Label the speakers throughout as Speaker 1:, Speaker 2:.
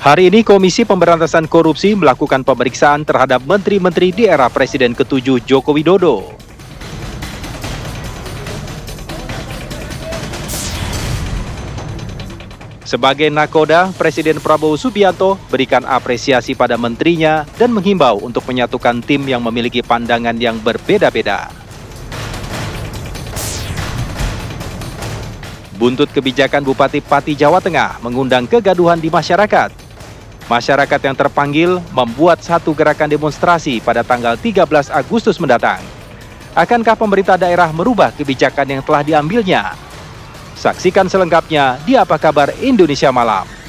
Speaker 1: Hari ini Komisi Pemberantasan Korupsi melakukan pemeriksaan terhadap menteri-menteri di era Presiden ke-7 Joko Widodo. Sebagai nakoda, Presiden Prabowo Subianto berikan apresiasi pada menterinya dan menghimbau untuk menyatukan tim yang memiliki pandangan yang berbeda-beda. Buntut kebijakan Bupati Pati Jawa Tengah mengundang kegaduhan di masyarakat. Masyarakat yang terpanggil membuat satu gerakan demonstrasi pada tanggal 13 Agustus mendatang. Akankah pemerintah daerah merubah kebijakan yang telah diambilnya? Saksikan selengkapnya di Apa Kabar Indonesia Malam.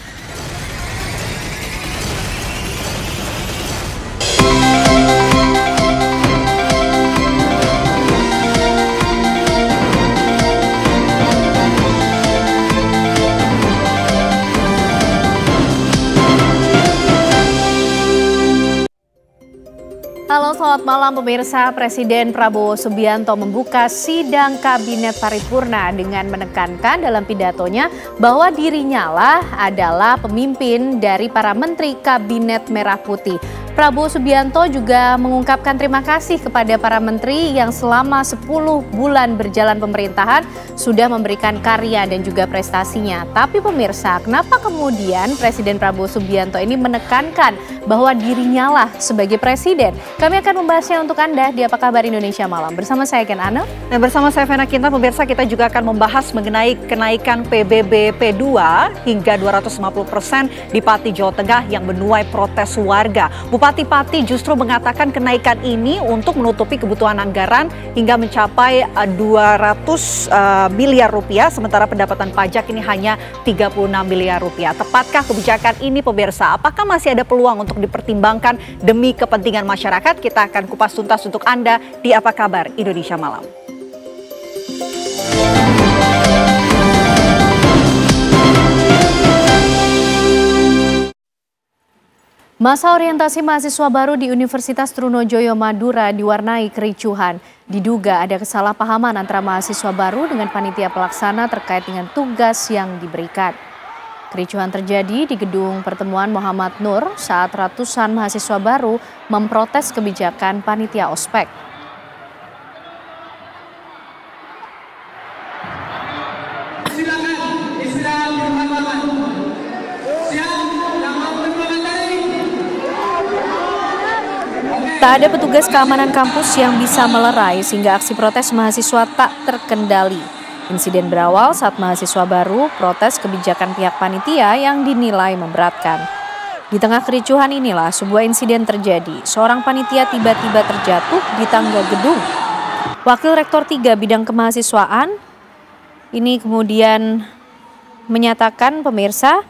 Speaker 2: Halo, selamat malam pemirsa. Presiden Prabowo Subianto membuka sidang Kabinet Paripurna dengan menekankan dalam pidatonya bahwa dirinya lah adalah pemimpin dari para menteri Kabinet Merah Putih. Prabowo Subianto juga mengungkapkan terima kasih kepada para menteri yang selama 10 bulan berjalan pemerintahan sudah memberikan karya dan juga prestasinya. Tapi pemirsa, kenapa kemudian Presiden Prabowo Subianto ini menekankan bahwa dirinya lah sebagai presiden? Kami akan membahasnya untuk Anda di Apa Kabar Indonesia Malam. Bersama saya Ken Ano.
Speaker 3: Dan bersama saya Vena Kinta, pemirsa, kita juga akan membahas mengenai kenaikan PBB P2 hingga 250% di Pati, Jawa Tengah yang menuai protes warga. Bupati Pati justru mengatakan kenaikan ini untuk menutupi kebutuhan anggaran hingga mencapai 200 miliar rupiah, sementara pendapatan pajak ini hanya 36 miliar rupiah. Tepatkah kebijakan ini pemirsa? Apakah masih ada peluang untuk dipertimbangkan demi kepentingan masyarakat? Kita akan kupas tuntas untuk Anda di Apa Kabar Indonesia Malam.
Speaker 2: Masa orientasi mahasiswa baru di Universitas Trunojoyo Madura diwarnai kericuhan. Diduga ada kesalahpahaman antara mahasiswa baru dengan panitia pelaksana terkait dengan tugas yang diberikan. Kericuhan terjadi di gedung pertemuan Muhammad Nur saat ratusan mahasiswa baru memprotes kebijakan panitia ospek. Tak ada petugas keamanan kampus yang bisa melerai sehingga aksi protes mahasiswa tak terkendali. Insiden berawal saat mahasiswa baru protes kebijakan pihak panitia yang dinilai memberatkan. Di tengah kericuhan inilah sebuah insiden terjadi. Seorang panitia tiba-tiba terjatuh di tangga gedung. Wakil Rektor 3 Bidang Kemahasiswaan ini kemudian menyatakan pemirsa,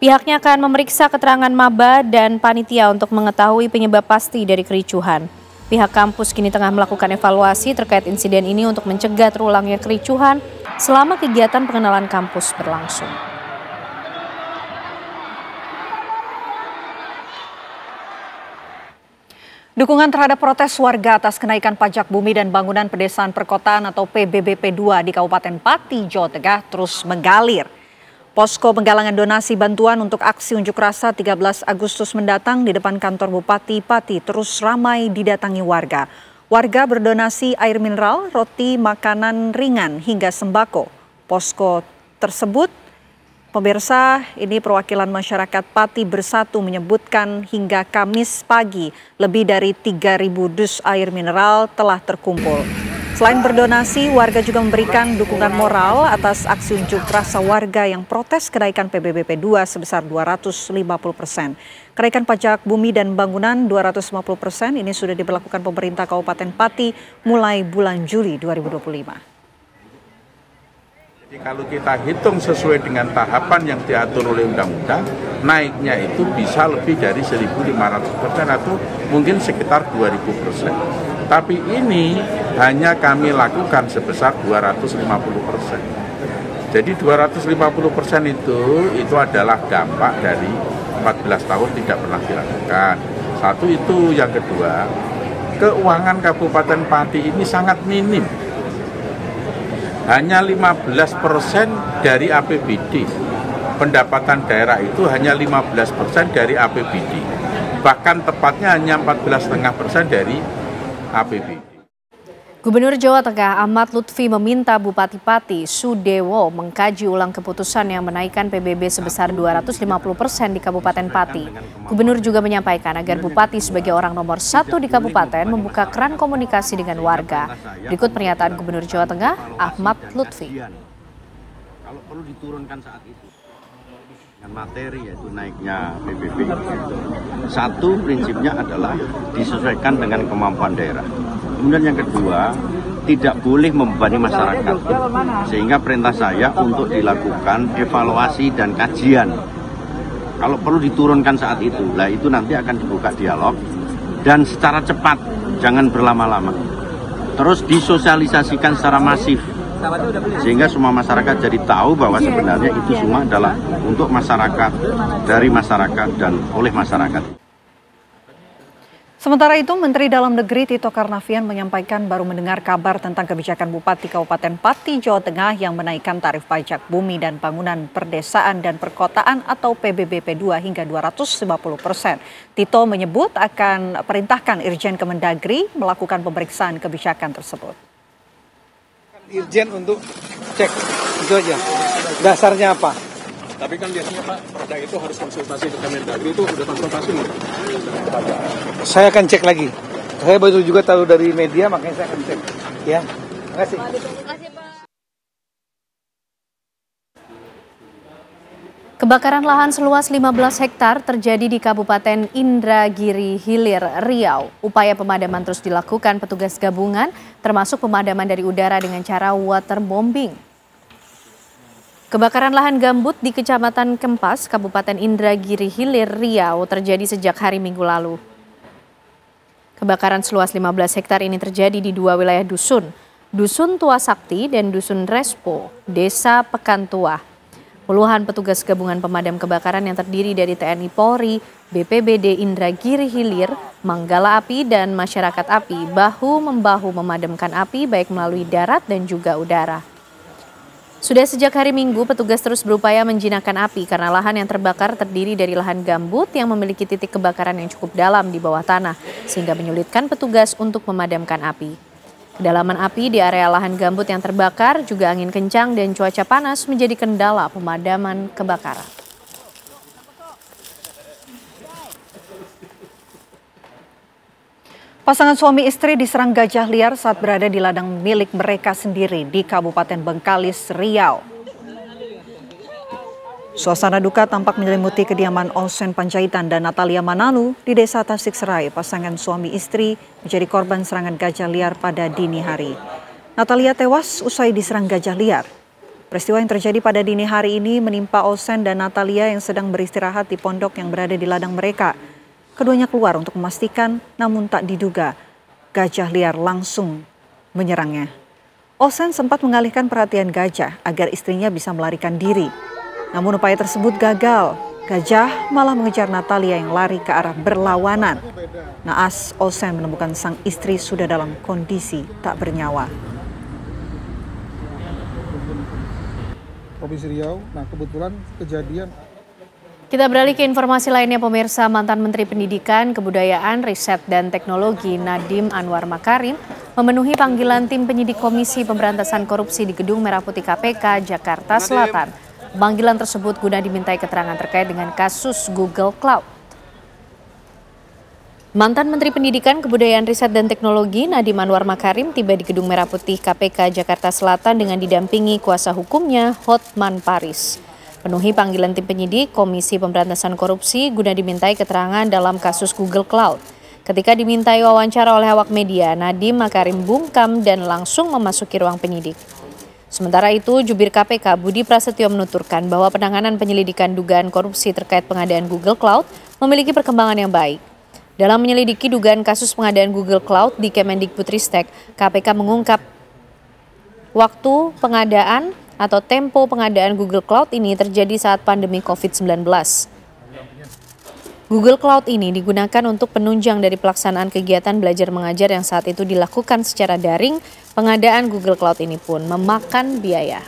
Speaker 2: pihaknya akan memeriksa keterangan maba dan panitia untuk mengetahui penyebab pasti dari kericuhan. Pihak kampus kini tengah melakukan evaluasi terkait insiden ini untuk mencegah terulangnya kericuhan selama kegiatan pengenalan kampus berlangsung.
Speaker 3: Dukungan terhadap protes warga atas kenaikan pajak bumi dan bangunan pedesaan perkotaan atau PBB P2 di Kabupaten Pati, Jawa Tengah terus mengalir. Posko penggalangan donasi bantuan untuk aksi unjuk rasa 13 Agustus mendatang di depan kantor Bupati Pati terus ramai didatangi warga. Warga berdonasi air mineral, roti, makanan ringan hingga sembako. Posko tersebut, pemirsa, ini perwakilan masyarakat Pati Bersatu menyebutkan hingga Kamis pagi lebih dari 3.000 dus air mineral telah terkumpul. Selain berdonasi, warga juga memberikan dukungan moral atas aksi unjuk rasa warga yang protes kenaikan PBB P2 sebesar 250%. Kenaikan pajak bumi dan bangunan 250% ini sudah diberlakukan pemerintah Kabupaten Pati mulai bulan Juli 2025.
Speaker 4: Jadi kalau kita hitung sesuai dengan tahapan yang diatur oleh undang-undang, naiknya itu bisa lebih dari 1.500% atau mungkin sekitar 2.000%. Tapi ini hanya kami lakukan sebesar 250%. Jadi 250% itu adalah dampak dari 14 tahun tidak pernah dilakukan. Satu itu, yang kedua, keuangan Kabupaten Pati ini sangat minim. Hanya 15% dari APBD. pendapatan daerah itu hanya 15% dari APBD. Bahkan tepatnya hanya 14,5% dari APBD.
Speaker 2: Gubernur Jawa Tengah Ahmad Lutfi meminta Bupati Pati Sudewo mengkaji ulang keputusan yang menaikkan PBB sebesar 250% di Kabupaten Pati. Gubernur juga menyampaikan agar Bupati sebagai orang nomor 1 di kabupaten membuka keran komunikasi dengan warga. Berikut pernyataan Gubernur Jawa Tengah Ahmad Lutfi.
Speaker 5: Kalau perlu diturunkan saat itu dengan materi yaitu naiknya PBB. Satu prinsipnya adalah disesuaikan dengan kemampuan daerah. Kemudian yang kedua, tidak boleh membebani masyarakat. Sehingga perintah saya untuk dilakukan evaluasi dan kajian. Kalau perlu diturunkan saat itu, lah itu nanti akan dibuka dialog dan secara cepat, jangan berlama-lama. Terus disosialisasikan secara masif. Sehingga semua masyarakat jadi tahu bahwa sebenarnya itu semua adalah untuk masyarakat, dari masyarakat dan oleh masyarakat.
Speaker 3: Sementara itu, Menteri Dalam Negeri Tito Karnavian menyampaikan baru mendengar kabar tentang kebijakan Bupati Kabupaten Pati, Jawa Tengah yang menaikkan tarif pajak bumi dan bangunan perdesaan dan perkotaan atau PBBP 2 hingga 250%. Tito menyebut akan perintahkan Irjen Kemendagri melakukan pemeriksaan kebijakan tersebut.
Speaker 6: Irjen untuk cek, itu aja. Dasarnya apa?
Speaker 7: Tapi kan biasanya Pak, perda itu harus konsultasi ke Kemendagri, itu udah konsultasi nih.
Speaker 6: Saya akan cek lagi. Saya baru juga tahu dari media, makanya saya akan cek. Ya, terima kasih.
Speaker 2: Kebakaran lahan seluas 15 hektar terjadi di Kabupaten Indragiri Hilir, Riau. Upaya pemadaman terus dilakukan petugas gabungan, termasuk pemadaman dari udara dengan cara waterbombing. Kebakaran lahan gambut di Kecamatan Kempas, Kabupaten Indragiri Hilir, Riau terjadi sejak hari Minggu lalu. Kebakaran seluas 15 hektar ini terjadi di 2 wilayah dusun, Dusun Tua Sakti dan Dusun Respo, Desa Pekantua. Puluhan petugas gabungan pemadam kebakaran yang terdiri dari TNI Polri, BPBD Indragiri Hilir, Manggala Api, dan masyarakat api bahu-membahu memadamkan api baik melalui darat dan juga udara. Sudah sejak hari Minggu, petugas terus berupaya menjinakkan api karena lahan yang terbakar terdiri dari lahan gambut yang memiliki titik kebakaran yang cukup dalam di bawah tanah, sehingga menyulitkan petugas untuk memadamkan api. Kedalaman api di area lahan gambut yang terbakar, juga angin kencang dan cuaca panas menjadi kendala pemadaman kebakaran.
Speaker 3: Pasangan suami istri diserang gajah liar saat berada di ladang milik mereka sendiri di Kabupaten Bengkalis, Riau. Suasana duka tampak menyelimuti kediaman Olsen Panjaitan dan Natalia Manalu di Desa Tasikserai. Pasangan suami istri menjadi korban serangan gajah liar pada dini hari. Natalia tewas usai diserang gajah liar. Peristiwa yang terjadi pada dini hari ini menimpa Olsen dan Natalia yang sedang beristirahat di pondok yang berada di ladang mereka. Keduanya keluar untuk memastikan, namun tak diduga, gajah liar langsung menyerangnya. Olsen sempat mengalihkan perhatian gajah agar istrinya bisa melarikan diri. Namun upaya tersebut gagal. Gajah malah mengejar Natalia yang lari ke arah berlawanan. Naas, Olsen menemukan sang istri sudah dalam kondisi tak bernyawa.
Speaker 6: Provinsi Riau, nah kebetulan kejadian.
Speaker 2: Kita beralih ke informasi lainnya, pemirsa. Mantan Menteri Pendidikan, Kebudayaan, Riset, dan Teknologi Nadiem Anwar Makarim memenuhi panggilan tim penyidik Komisi Pemberantasan Korupsi di Gedung Merah Putih KPK, Jakarta Selatan. Panggilan tersebut guna dimintai keterangan terkait dengan kasus Google Cloud. Mantan Menteri Pendidikan, Kebudayaan, Riset, dan Teknologi Nadiem Anwar Makarim tiba di Gedung Merah Putih KPK, Jakarta Selatan dengan didampingi kuasa hukumnya Hotman Paris. Penuhi panggilan tim penyidik Komisi Pemberantasan Korupsi guna dimintai keterangan dalam kasus Google Cloud. Ketika dimintai wawancara oleh awak media, Nadiem Makarim bungkam dan langsung memasuki ruang penyidik. Sementara itu, Jubir KPK Budi Prasetyo menuturkan bahwa penanganan penyelidikan dugaan korupsi terkait pengadaan Google Cloud memiliki perkembangan yang baik. Dalam menyelidiki dugaan kasus pengadaan Google Cloud di Kemendikbudristek, KPK mengungkap waktu pengadaan atau tempo pengadaan Google Cloud ini terjadi saat pandemi COVID-19. Google Cloud ini digunakan untuk penunjang dari pelaksanaan kegiatan belajar mengajar yang saat itu dilakukan secara daring. Pengadaan Google Cloud ini pun memakan biaya.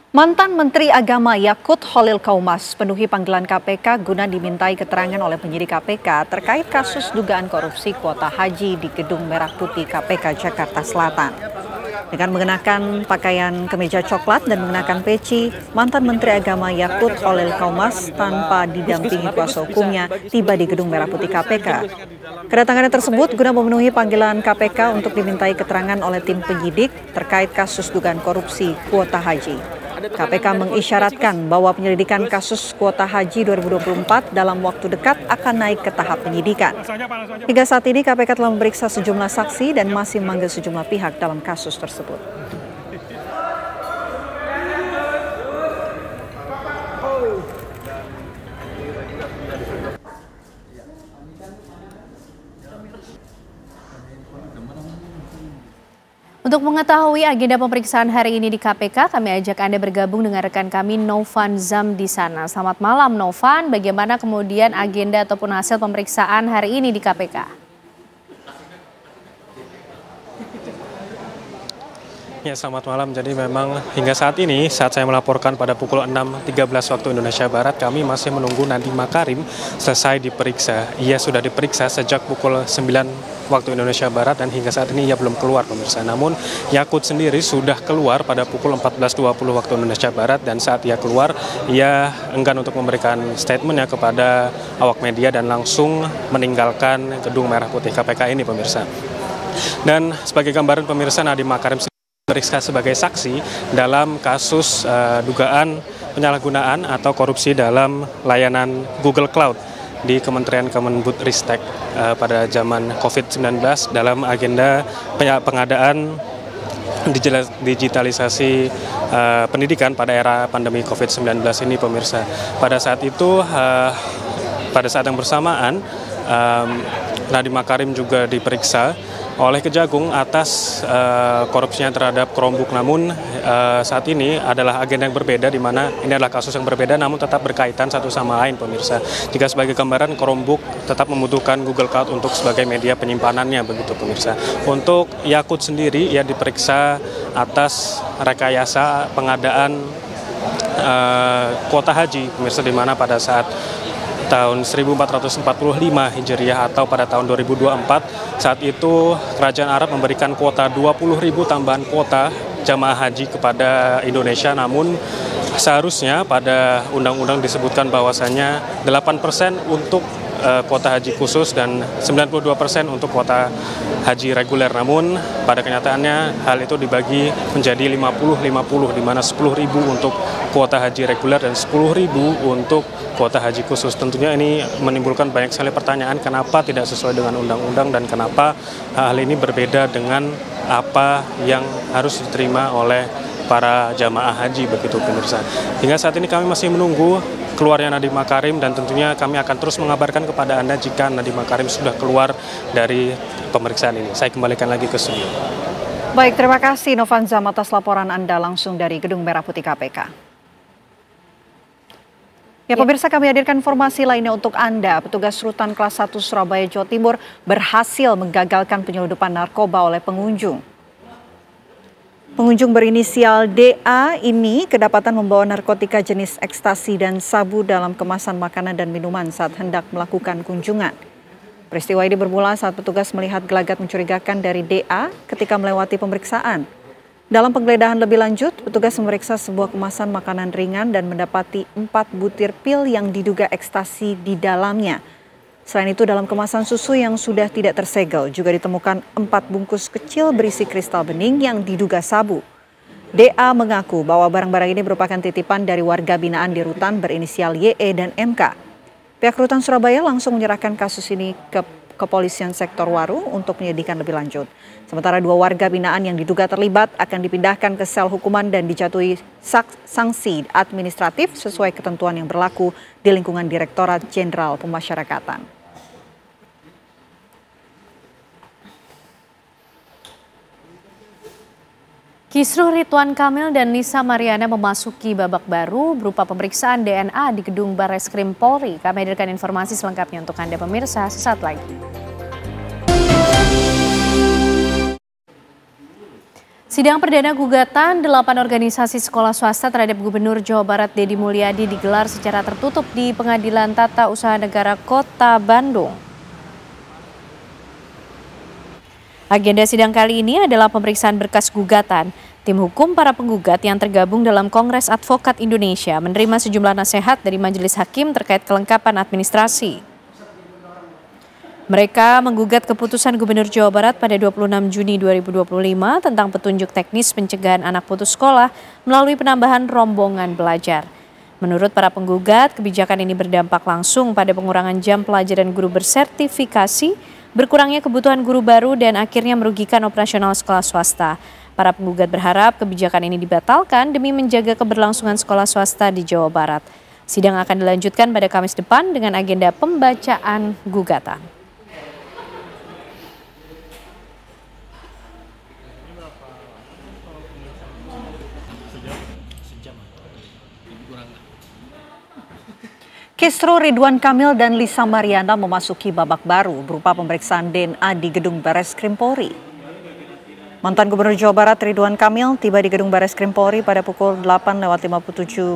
Speaker 3: Mantan Menteri Agama Yakut Khalil Qaumas penuhi panggilan KPK guna dimintai keterangan oleh penyidik KPK terkait kasus dugaan korupsi kuota haji di Gedung Merah Putih KPK Jakarta Selatan. Dengan mengenakan pakaian kemeja coklat dan mengenakan peci, mantan Menteri Agama Yakut Khalil Qaumas tanpa didampingi kuasa hukumnya tiba di Gedung Merah Putih KPK. Kedatangannya tersebut guna memenuhi panggilan KPK untuk dimintai keterangan oleh tim penyidik terkait kasus dugaan korupsi kuota haji. KPK mengisyaratkan bahwa penyelidikan kasus kuota haji 2024 dalam waktu dekat akan naik ke tahap penyidikan. Hingga saat ini KPK telah memeriksa sejumlah saksi dan masih memanggil sejumlah pihak dalam kasus tersebut.
Speaker 2: Untuk mengetahui agenda pemeriksaan hari ini di KPK, kami ajak Anda bergabung dengan rekan kami Novan Zam di sana. Selamat malam Novan, bagaimana kemudian agenda ataupun hasil pemeriksaan hari ini di KPK?
Speaker 8: Ya, selamat malam. Jadi memang hingga saat ini, saat saya melaporkan pada pukul 6.13 waktu Indonesia Barat, kami masih menunggu Nadiem Makarim selesai diperiksa. Ia sudah diperiksa sejak pukul 9 waktu Indonesia Barat dan hingga saat ini ia belum keluar, pemirsa. Namun Yakut sendiri sudah keluar pada pukul 14.20 waktu Indonesia Barat dan saat ia keluar, ia enggan untuk memberikan statementnya kepada awak media dan langsung meninggalkan Gedung Merah Putih KPK ini, pemirsa. Dan sebagai gambaran pemirsa, Nadiem Makarim diperiksa sebagai saksi dalam kasus dugaan penyalahgunaan atau korupsi dalam layanan Google Cloud di Kementerian Kemendikbudristek pada zaman COVID-19 dalam agenda pengadaan digitalisasi pendidikan pada era pandemi COVID-19 ini, pemirsa. Pada saat itu, pada saat yang bersamaan, Nadiem Makarim juga diperiksa oleh Kejagung atas korupsinya terhadap Chromebook. Namun saat ini adalah agenda yang berbeda, di mana ini adalah kasus yang berbeda namun tetap berkaitan satu sama lain, pemirsa. Jika sebagai gambaran, Chromebook tetap membutuhkan Google Cloud untuk sebagai media penyimpanannya, begitu, pemirsa. Untuk Yakut sendiri, ia diperiksa atas rekayasa pengadaan kuota haji, pemirsa, di mana pada saat tahun 1445 Hijriah atau pada tahun 2024, saat itu Kerajaan Arab memberikan kuota 20.000 tambahan kuota jamaah haji kepada Indonesia. Namun seharusnya pada undang-undang disebutkan bahwasannya 8% untuk kuota haji khusus dan 92% untuk kuota haji reguler. Namun pada kenyataannya hal itu dibagi menjadi 50-50, di mana 10.000 untuk kuota haji reguler dan 10.000 untuk kuota haji khusus. Tentunya ini menimbulkan banyak sekali pertanyaan, kenapa tidak sesuai dengan undang-undang dan kenapa hal ini berbeda dengan apa yang harus diterima oleh para jamaah haji, begitu, pemirsa. Hingga saat ini kami masih menunggu keluarnya Nadiem Makarim dan tentunya kami akan terus mengabarkan kepada Anda jika Nadiem Makarim sudah keluar dari pemeriksaan ini. Saya kembalikan lagi ke studio.
Speaker 3: Baik, terima kasih Novan Zam atas laporan Anda langsung dari Gedung Merah Putih KPK. Ya, pemirsa, kami hadirkan informasi lainnya untuk Anda. Petugas Rutan Kelas 1 Surabaya, Jawa Timur berhasil menggagalkan penyeludupan narkoba oleh pengunjung. Pengunjung berinisial DA ini kedapatan membawa narkotika jenis ekstasi dan sabu dalam kemasan makanan dan minuman saat hendak melakukan kunjungan. Peristiwa ini bermula saat petugas melihat gelagat mencurigakan dari DA ketika melewati pemeriksaan. Dalam penggeledahan lebih lanjut, petugas memeriksa sebuah kemasan makanan ringan dan mendapati 4 butir pil yang diduga ekstasi di dalamnya. Selain itu, dalam kemasan susu yang sudah tidak tersegel juga ditemukan 4 bungkus kecil berisi kristal bening yang diduga sabu. DA mengaku bahwa barang-barang ini merupakan titipan dari warga binaan di rutan berinisial YE dan MK. Pihak Rutan Surabaya langsung menyerahkan kasus ini ke Kepolisian Sektor Waru untuk penyelidikan lebih lanjut. Sementara 2 warga binaan yang diduga terlibat akan dipindahkan ke sel hukuman dan dijatuhi sanksi administratif sesuai ketentuan yang berlaku di lingkungan Direktorat Jenderal Pemasyarakatan.
Speaker 2: Kisruh Ridwan Kamil dan Nisa Mariana memasuki babak baru berupa pemeriksaan DNA di Gedung Barreskrim Polri. Kami hadirkan informasi selengkapnya untuk Anda pemirsa sesaat lagi. Sidang perdana gugatan 8 organisasi sekolah swasta terhadap Gubernur Jawa Barat Deddy Mulyadi digelar secara tertutup di Pengadilan Tata Usaha Negara Kota Bandung. Agenda sidang kali ini adalah pemeriksaan berkas gugatan. Tim hukum para penggugat yang tergabung dalam Kongres Advokat Indonesia menerima sejumlah nasihat dari Majelis Hakim terkait kelengkapan administrasi. Mereka menggugat keputusan Gubernur Jawa Barat pada 26 Juni 2025 tentang petunjuk teknis pencegahan anak putus sekolah melalui penambahan rombongan belajar. Menurut para penggugat, kebijakan ini berdampak langsung pada pengurangan jam pelajaran guru bersertifikasi, berkurangnya kebutuhan guru baru, dan akhirnya merugikan operasional sekolah swasta. Para penggugat berharap kebijakan ini dibatalkan demi menjaga keberlangsungan sekolah swasta di Jawa Barat. Sidang akan dilanjutkan pada Kamis depan dengan agenda pembacaan gugatan.
Speaker 3: Kisru Ridwan Kamil dan Lisa Mariana memasuki babak baru berupa pemeriksaan DNA di Gedung Bareskrim Polri. Mantan Gubernur Jawa Barat Ridwan Kamil tiba di Gedung Bareskrim Polri pada pukul 8.57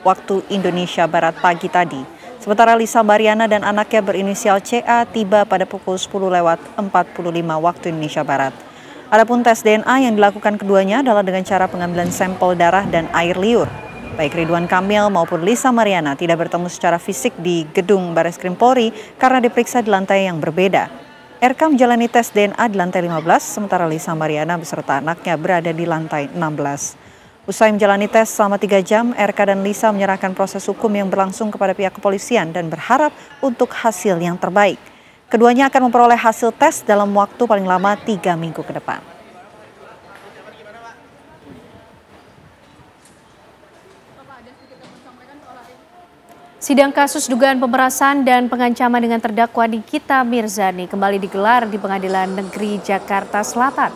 Speaker 3: waktu Indonesia Barat pagi tadi. Sementara Lisa Mariana dan anaknya berinisial CA tiba pada pukul 10.45 waktu Indonesia Barat. Adapun tes DNA yang dilakukan keduanya adalah dengan cara pengambilan sampel darah dan air liur. Baik Ridwan Kamil maupun Lisa Mariana tidak bertemu secara fisik di Gedung Bareskrim Polri karena diperiksa di lantai yang berbeda. RK menjalani tes DNA di lantai 15, sementara Lisa Mariana beserta anaknya berada di lantai 16. Usai menjalani tes selama 3 jam, RK dan Lisa menyerahkan proses hukum yang berlangsung kepada pihak kepolisian dan berharap untuk hasil yang terbaik. Keduanya akan memperoleh hasil tes dalam waktu paling lama 3 minggu ke depan.
Speaker 2: Sidang kasus dugaan pemerasan dan pengancaman dengan terdakwa Nikita Mirzani kembali digelar di Pengadilan Negeri Jakarta Selatan.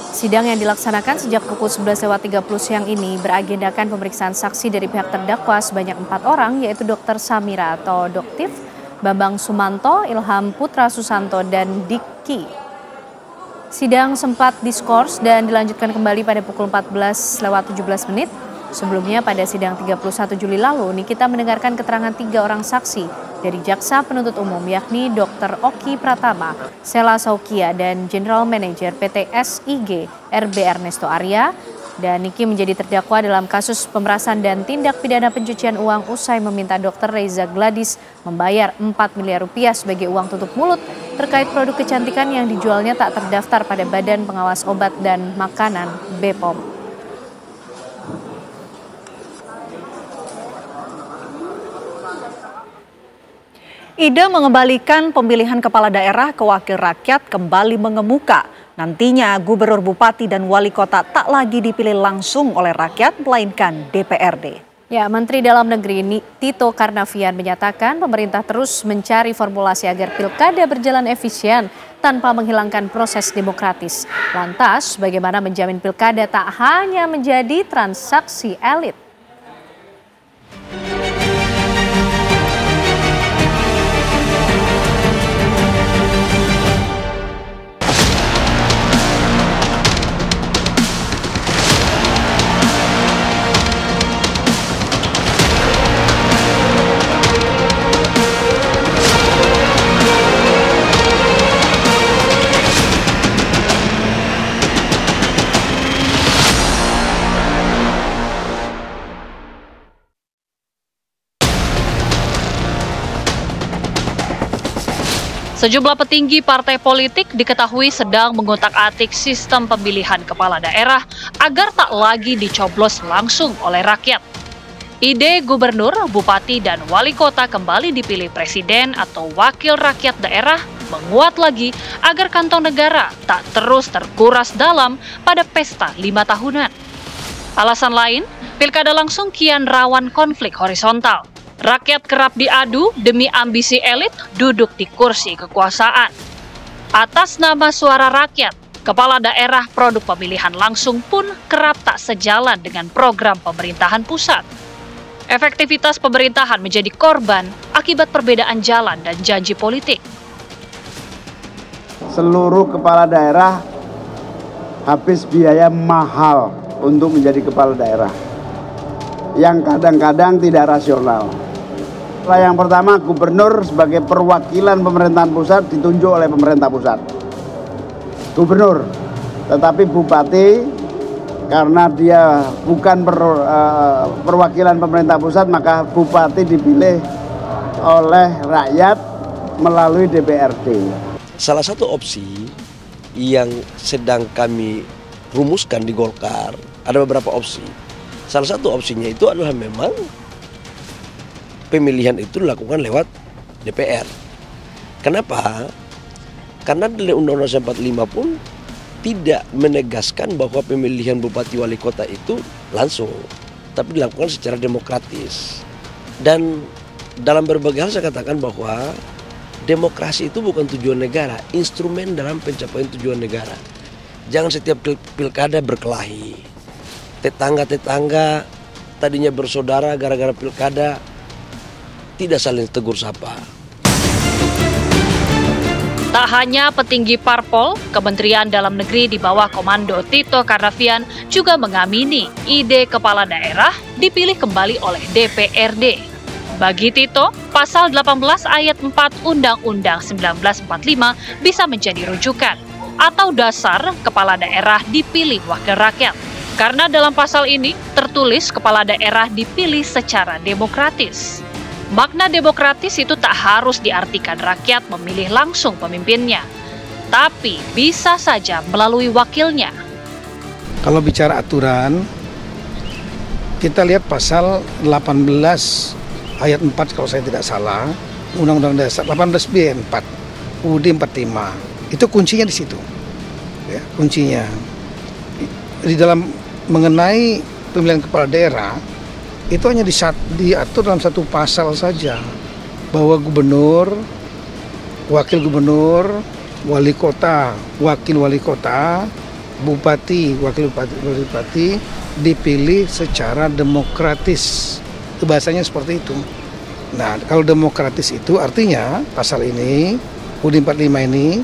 Speaker 2: Sidang yang dilaksanakan sejak pukul 11.30 siang ini beragendakan pemeriksaan saksi dari pihak terdakwa sebanyak 4 orang, yaitu Dr. Samira atau Doktif, Bambang Sumanto, Ilham Putra Susanto, dan Diki. Sidang sempat diskors dan dilanjutkan kembali pada pukul 14.17. Sebelumnya pada sidang 31 Juli lalu, Nikita mendengarkan keterangan 3 orang saksi dari Jaksa Penuntut Umum, yakni Dr. Oki Pratama, Sela Saukia, dan General Manager PT SIG RB Ernesto Arya. Dan Niki menjadi terdakwa dalam kasus pemerasan dan tindak pidana pencucian uang usai meminta Dr. Reza Gladys membayar 4 miliar rupiah sebagai uang tutup mulut terkait produk kecantikan yang dijualnya tak terdaftar pada Badan Pengawas Obat dan Makanan BPOM.
Speaker 3: Ide mengembalikan pemilihan kepala daerah ke wakil rakyat kembali mengemuka. Nantinya gubernur, bupati, dan wali kota tak lagi dipilih langsung oleh rakyat, melainkan DPRD.
Speaker 2: Ya, Menteri Dalam Negeri Tito Karnavian menyatakan pemerintah terus mencari formulasi agar pilkada berjalan efisien tanpa menghilangkan proses demokratis. Lantas, bagaimana menjamin pilkada tak hanya menjadi transaksi elit?
Speaker 9: Sejumlah petinggi partai politik diketahui sedang mengotak-atik sistem pemilihan kepala daerah agar tak lagi dicoblos langsung oleh rakyat. Ide gubernur, bupati, dan wali kota kembali dipilih presiden atau wakil rakyat daerah menguat lagi agar kantong negara tak terus terkuras dalam pada pesta 5 tahunan. Alasan lain, pilkada langsung kian rawan konflik horizontal. Rakyat kerap diadu demi ambisi elit duduk di kursi kekuasaan. Atas nama suara rakyat, kepala daerah produk pemilihan langsung pun kerap tak sejalan dengan program pemerintahan pusat. Efektivitas pemerintahan menjadi korban akibat perbedaan jalan dan janji politik.
Speaker 10: Seluruh kepala daerah habis biaya mahal untuk menjadi kepala daerah yang kadang-kadang tidak rasional. Yang pertama, gubernur sebagai perwakilan pemerintahan pusat ditunjuk oleh pemerintah pusat. Gubernur, tetapi bupati karena dia bukan perwakilan pemerintah pusat, maka bupati dipilih oleh rakyat melalui DPRD.
Speaker 11: Salah satu opsi yang sedang kami rumuskan di Golkar, ada beberapa opsi. Salah satu opsinya itu adalah memang pemilihan itu dilakukan lewat DPR. Kenapa? Karena dari Undang-Undang 45 pun tidak menegaskan bahwa pemilihan bupati wali kota itu langsung, tapi dilakukan secara demokratis. Dan dalam berbagai hal saya katakan bahwa demokrasi itu bukan tujuan negara, instrumen dalam pencapaian tujuan negara. Jangan setiap pilkada berkelahi. Tetangga-tetangga tadinya bersaudara gara-gara pilkada tidak saling tegur sapa.
Speaker 9: Tak hanya petinggi parpol, Kementerian Dalam Negeri di bawah komando Tito Karnavian juga mengamini ide kepala daerah dipilih kembali oleh DPRD. Bagi Tito, pasal 18 ayat 4 Undang-Undang 1945 bisa menjadi rujukan atau dasar kepala daerah dipilih wakil rakyat. Karena dalam pasal ini tertulis kepala daerah dipilih secara demokratis. Makna demokratis itu tak harus diartikan rakyat memilih langsung pemimpinnya, tapi bisa saja melalui wakilnya.
Speaker 6: Kalau bicara aturan, kita lihat pasal 18 ayat 4 kalau saya tidak salah, Undang-Undang Dasar 18B 4, UUD 45. Itu kuncinya di situ. Ya, kuncinya. Di dalam mengenai pemilihan kepala daerah, itu hanya diatur dalam satu pasal saja, bahwa gubernur, wakil gubernur, wali kota, wakil wali kota, bupati, wakil bupati dipilih secara demokratis. Itu bahasanya seperti itu. Nah, kalau demokratis itu artinya pasal ini, UUD 45 ini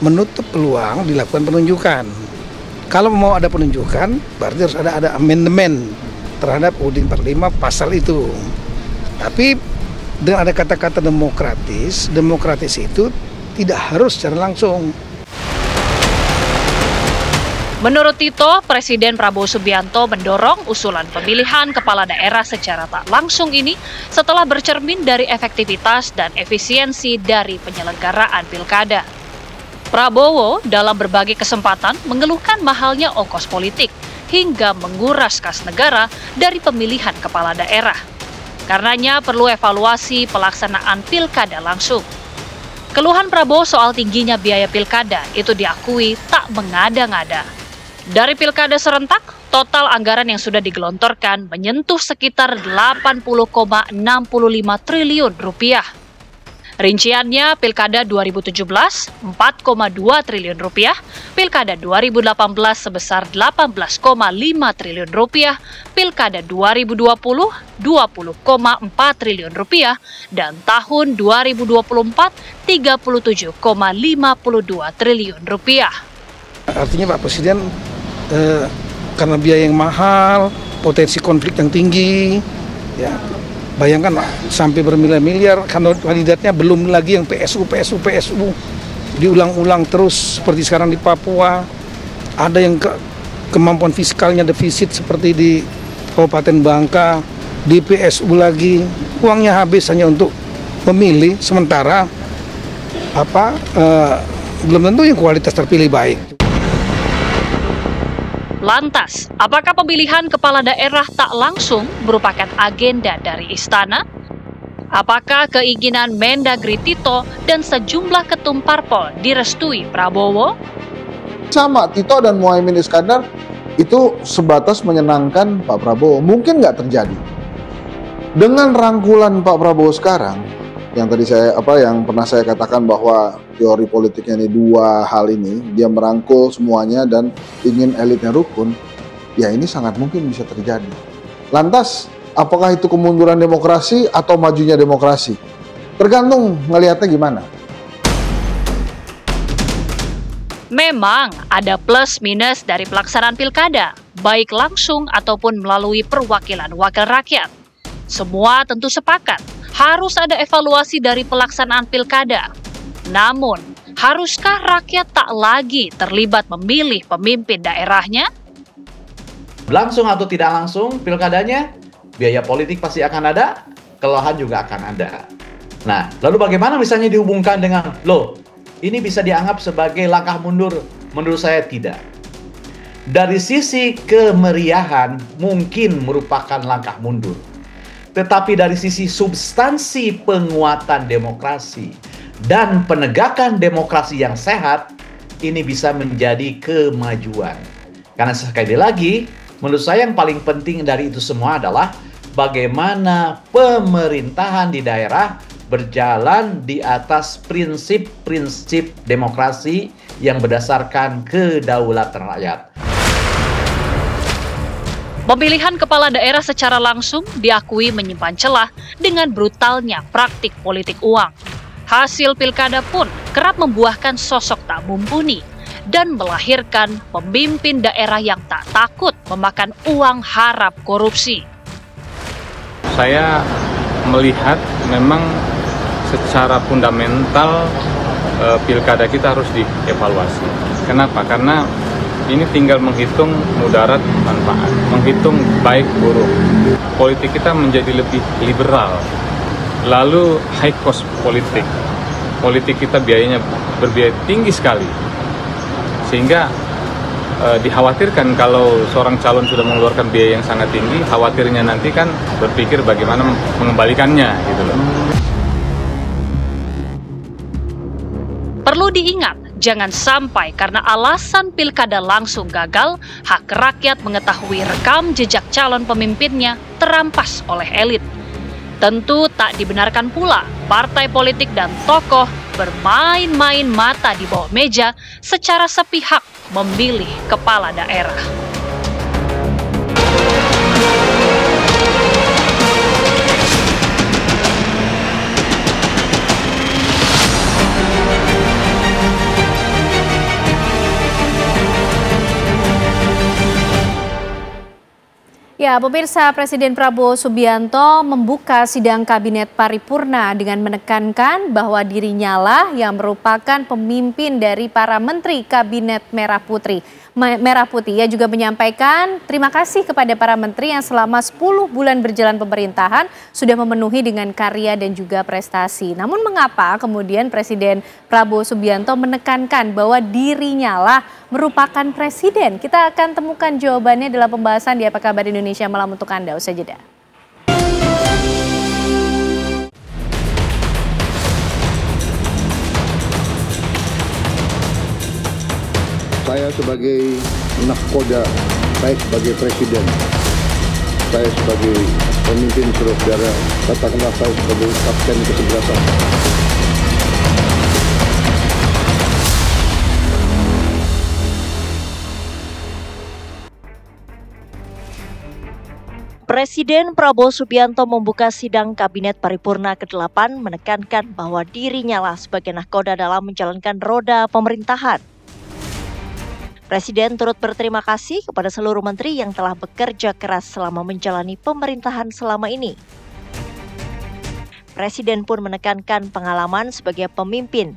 Speaker 6: menutup peluang dilakukan penunjukan. Kalau mau ada penunjukan, berarti harus ada amandemen terhadap UUD 45 pasal itu. Tapi dengan ada kata-kata demokratis itu tidak harus secara langsung.
Speaker 9: Menurut Tito, Presiden Prabowo Subianto mendorong usulan pemilihan kepala daerah secara tak langsung ini setelah bercermin dari efektivitas dan efisiensi dari penyelenggaraan pilkada. Prabowo dalam berbagai kesempatan mengeluhkan mahalnya ongkos politik hingga menguras kas negara dari pemilihan kepala daerah. Karenanya perlu evaluasi pelaksanaan pilkada langsung. Keluhan Prabowo soal tingginya biaya pilkada itu diakui tak mengada-ngada. Dari pilkada serentak, total anggaran yang sudah digelontorkan menyentuh sekitar 80,65 triliun rupiah. Rinciannya, Pilkada 2017 4,2 triliun rupiah, Pilkada 2018 sebesar 18,5 triliun rupiah, Pilkada 2020 20,4 triliun rupiah, dan tahun 2024 37,52 triliun rupiah.
Speaker 6: Artinya Pak Presiden karena biaya yang mahal, potensi konflik yang tinggi, ya. Bayangkan sampai bermiliar-miliar, kandidatnya belum lagi yang PSU diulang-ulang terus seperti sekarang di Papua. Ada yang kemampuan fiskalnya defisit seperti di Kabupaten Bangka, di PSU lagi, uangnya habis hanya untuk memilih, sementara belum tentu yang kualitas terpilih baik.
Speaker 9: Lantas, apakah pemilihan kepala daerah tak langsung merupakan agenda dari istana? Apakah keinginan Mendagri Tito dan sejumlah ketum parpol direstui Prabowo?
Speaker 12: Sama, Tito dan Muhaimin Iskandar itu sebatas menyenangkan Pak Prabowo. Mungkin nggak terjadi. Dengan rangkulan Pak Prabowo sekarang, yang tadi yang pernah saya katakan bahwa teori politiknya ini dua hal ini, dia merangkul semuanya dan ingin elitnya rukun, ya ini sangat mungkin bisa terjadi. Lantas, apakah itu kemunduran demokrasi atau majunya demokrasi? Tergantung ngelihatnya gimana.
Speaker 9: Memang ada plus minus dari pelaksanaan pilkada, baik langsung ataupun melalui perwakilan wakil rakyat. Semua tentu sepakat, harus ada evaluasi dari pelaksanaan pilkada. Namun, haruskah rakyat tak lagi terlibat memilih pemimpin daerahnya?
Speaker 13: Langsung atau tidak langsung pilkadanya, biaya politik pasti akan ada, kelelahan juga akan ada. Nah, lalu bagaimana misalnya dihubungkan dengan, ini bisa dianggap sebagai langkah mundur? Menurut saya tidak. Dari sisi kemeriahan mungkin merupakan langkah mundur. Tetapi dari sisi substansi penguatan demokrasi dan penegakan demokrasi yang sehat, ini bisa menjadi kemajuan. Karena sekali lagi, menurut saya yang paling penting dari itu semua adalah bagaimana pemerintahan di daerah berjalan di atas prinsip-prinsip demokrasi yang berdasarkan kedaulatan rakyat.
Speaker 9: Pemilihan kepala daerah secara langsung diakui menyimpan celah dengan brutalnya praktik politik uang. Hasil pilkada pun kerap membuahkan sosok tak mumpuni dan melahirkan pemimpin daerah yang tak takut memakan uang harap korupsi.
Speaker 14: Saya melihat memang secara fundamental pilkada kita harus dievaluasi. Kenapa? Karena ini tinggal menghitung mudarat manfaat, menghitung baik buruk. Politik kita menjadi lebih liberal, lalu high cost politik. Politik kita biayanya berbiaya tinggi sekali, sehingga dikhawatirkan kalau seorang calon sudah mengeluarkan biaya yang sangat tinggi, khawatirnya nanti kan berpikir bagaimana mengembalikannya gitu loh.
Speaker 9: Perlu diingat, jangan sampai karena alasan pilkada langsung gagal, hak rakyat mengetahui rekam jejak calon pemimpinnya terampas oleh elit. Tentu tak dibenarkan pula partai politik dan tokoh bermain-main mata di bawah meja secara sepihak memilih kepala daerah.
Speaker 2: Ya, pemirsa, Presiden Prabowo Subianto membuka sidang Kabinet Paripurna dengan menekankan bahwa dirinya lah yang merupakan pemimpin dari para menteri Kabinet Merah Putih. Ia juga menyampaikan terima kasih kepada para menteri yang selama 10 bulan berjalan pemerintahan sudah memenuhi dengan karya dan juga prestasi. Namun mengapa kemudian Presiden Prabowo Subianto menekankan bahwa dirinya lah merupakan presiden? Kita akan temukan jawabannya dalam pembahasan di Apa Kabar Indonesia Malam untuk Anda. Usai jeda.
Speaker 12: Saya sebagai nahkoda, saya sebagai presiden, saya sebagai pemimpin saudara, katakanlah saya sebagai kapten kesebelasan.
Speaker 15: Presiden Prabowo Subianto membuka sidang Kabinet Paripurna ke-8 menekankan bahwa dirinya lah sebagai nahkoda dalam menjalankan roda pemerintahan. Presiden turut berterima kasih kepada seluruh menteri yang telah bekerja keras selama menjalani pemerintahan selama ini. Presiden pun menekankan pengalaman sebagai pemimpin.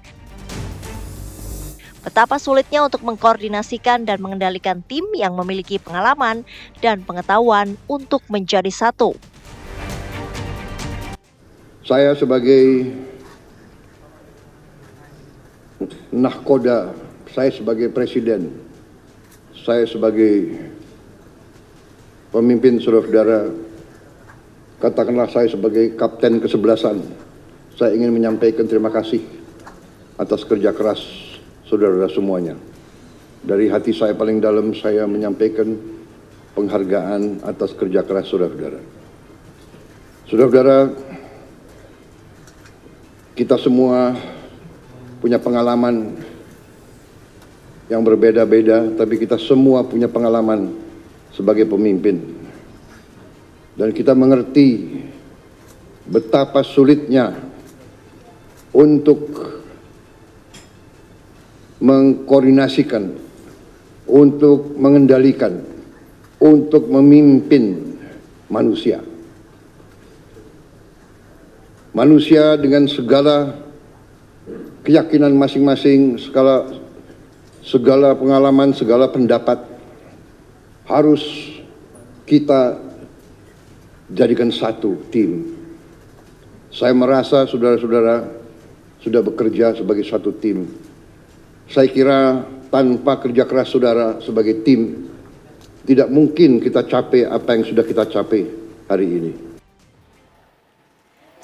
Speaker 15: Betapa sulitnya untuk mengkoordinasikan dan mengendalikan tim yang memiliki pengalaman dan pengetahuan untuk menjadi satu.
Speaker 12: Saya sebagai nahkoda, saya sebagai presiden, saya sebagai pemimpin saudara-saudara, katakanlah saya sebagai kapten kesebelasan, saya ingin menyampaikan terima kasih atas kerja keras saudara-saudara semuanya. Dari hati saya paling dalam saya menyampaikan penghargaan atas kerja keras saudara-saudara. Saudara-saudara, kita semua punya pengalaman yang berbeda-beda, tapi kita semua punya pengalaman sebagai pemimpin. Dan kita mengerti betapa sulitnya untuk
Speaker 16: mengkoordinasikan, untuk mengendalikan, untuk memimpin manusia. Manusia dengan segala keyakinan masing-masing, segala pengalaman, segala pendapat harus kita jadikan satu tim. Saya merasa saudara-saudara sudah bekerja sebagai satu tim. Saya kira tanpa kerja keras saudara sebagai tim, tidak mungkin kita capai apa yang sudah kita capai hari ini.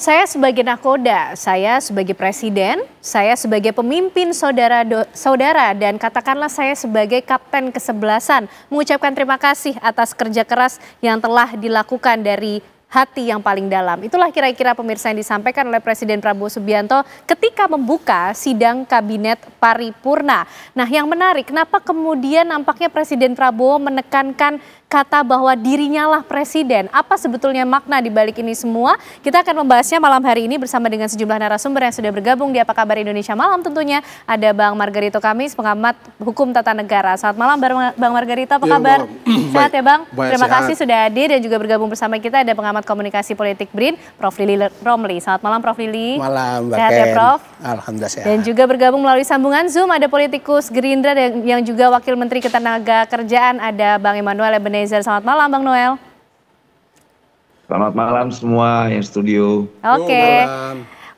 Speaker 2: Saya sebagai nakoda, saya sebagai presiden, saya sebagai pemimpin saudara dan katakanlah saya sebagai kapten kesebelasan mengucapkan terima kasih atas kerja keras yang telah dilakukan dari hati yang paling dalam. Itulah kira-kira pemirsa yang disampaikan oleh Presiden Prabowo Subianto ketika membuka sidang kabinet paripurna. Nah, yang menarik, kenapa kemudian nampaknya Presiden Prabowo menekankan kata bahwa dirinya lah presiden. Apa sebetulnya makna di balik ini semua? Kita akan membahasnya malam hari ini bersama dengan sejumlah narasumber yang sudah bergabung di Apa Kabar Indonesia Malam tentunya. Ada Bang Margarito Kamis, pengamat hukum tata negara. Selamat malam Bang Margarito, apa kabar? Sehat ya Bang? Terima kasih sudah hadir dan juga bergabung bersama kita ada pengamat komunikasi politik BRIN, Prof. Lili Romli. Selamat malam Prof. Lili.
Speaker 17: Malam Mbak
Speaker 2: Sehat ya Prof?
Speaker 17: Alhamdulillah sehat.
Speaker 2: Dan juga bergabung melalui sambungan Zoom ada politikus Gerindra yang juga Wakil Menteri Ketenagakerjaan ada Bang Emmanuel Ebenezer. Selamat malam Bang Noel.
Speaker 18: Selamat malam semua yang studio.
Speaker 2: Oke.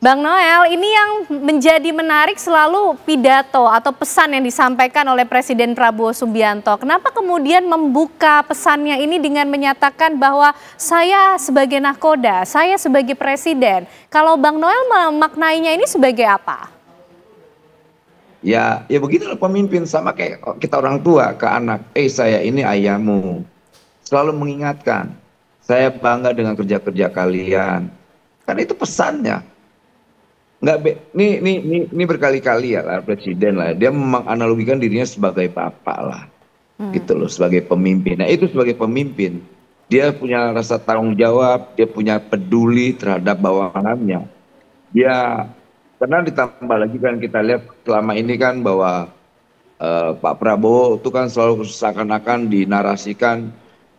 Speaker 2: Bang Noel, ini yang menjadi menarik selalu pidato atau pesan yang disampaikan oleh Presiden Prabowo Subianto. Kenapa kemudian membuka pesannya ini dengan menyatakan bahwa saya sebagai nakoda, saya sebagai presiden. Kalau Bang Noel memaknainya ini sebagai apa?
Speaker 18: Ya begitulah pemimpin, sama kayak kita orang tua ke anak. Saya ini ayahmu. Selalu mengingatkan, saya bangga dengan kerja-kerja kalian. Kan itu pesannya. Ini berkali-kali ya lah presiden lah. Dia menganalogikan dirinya sebagai bapak lah. Gitu loh, sebagai pemimpin. Nah itu sebagai pemimpin. Dia punya rasa tanggung jawab, dia punya peduli terhadap bawahannya. Dia, karena ditambah lagi kan kita lihat selama ini kan bahwa Pak Prabowo itu kan selalu seakan-akan dinarasikan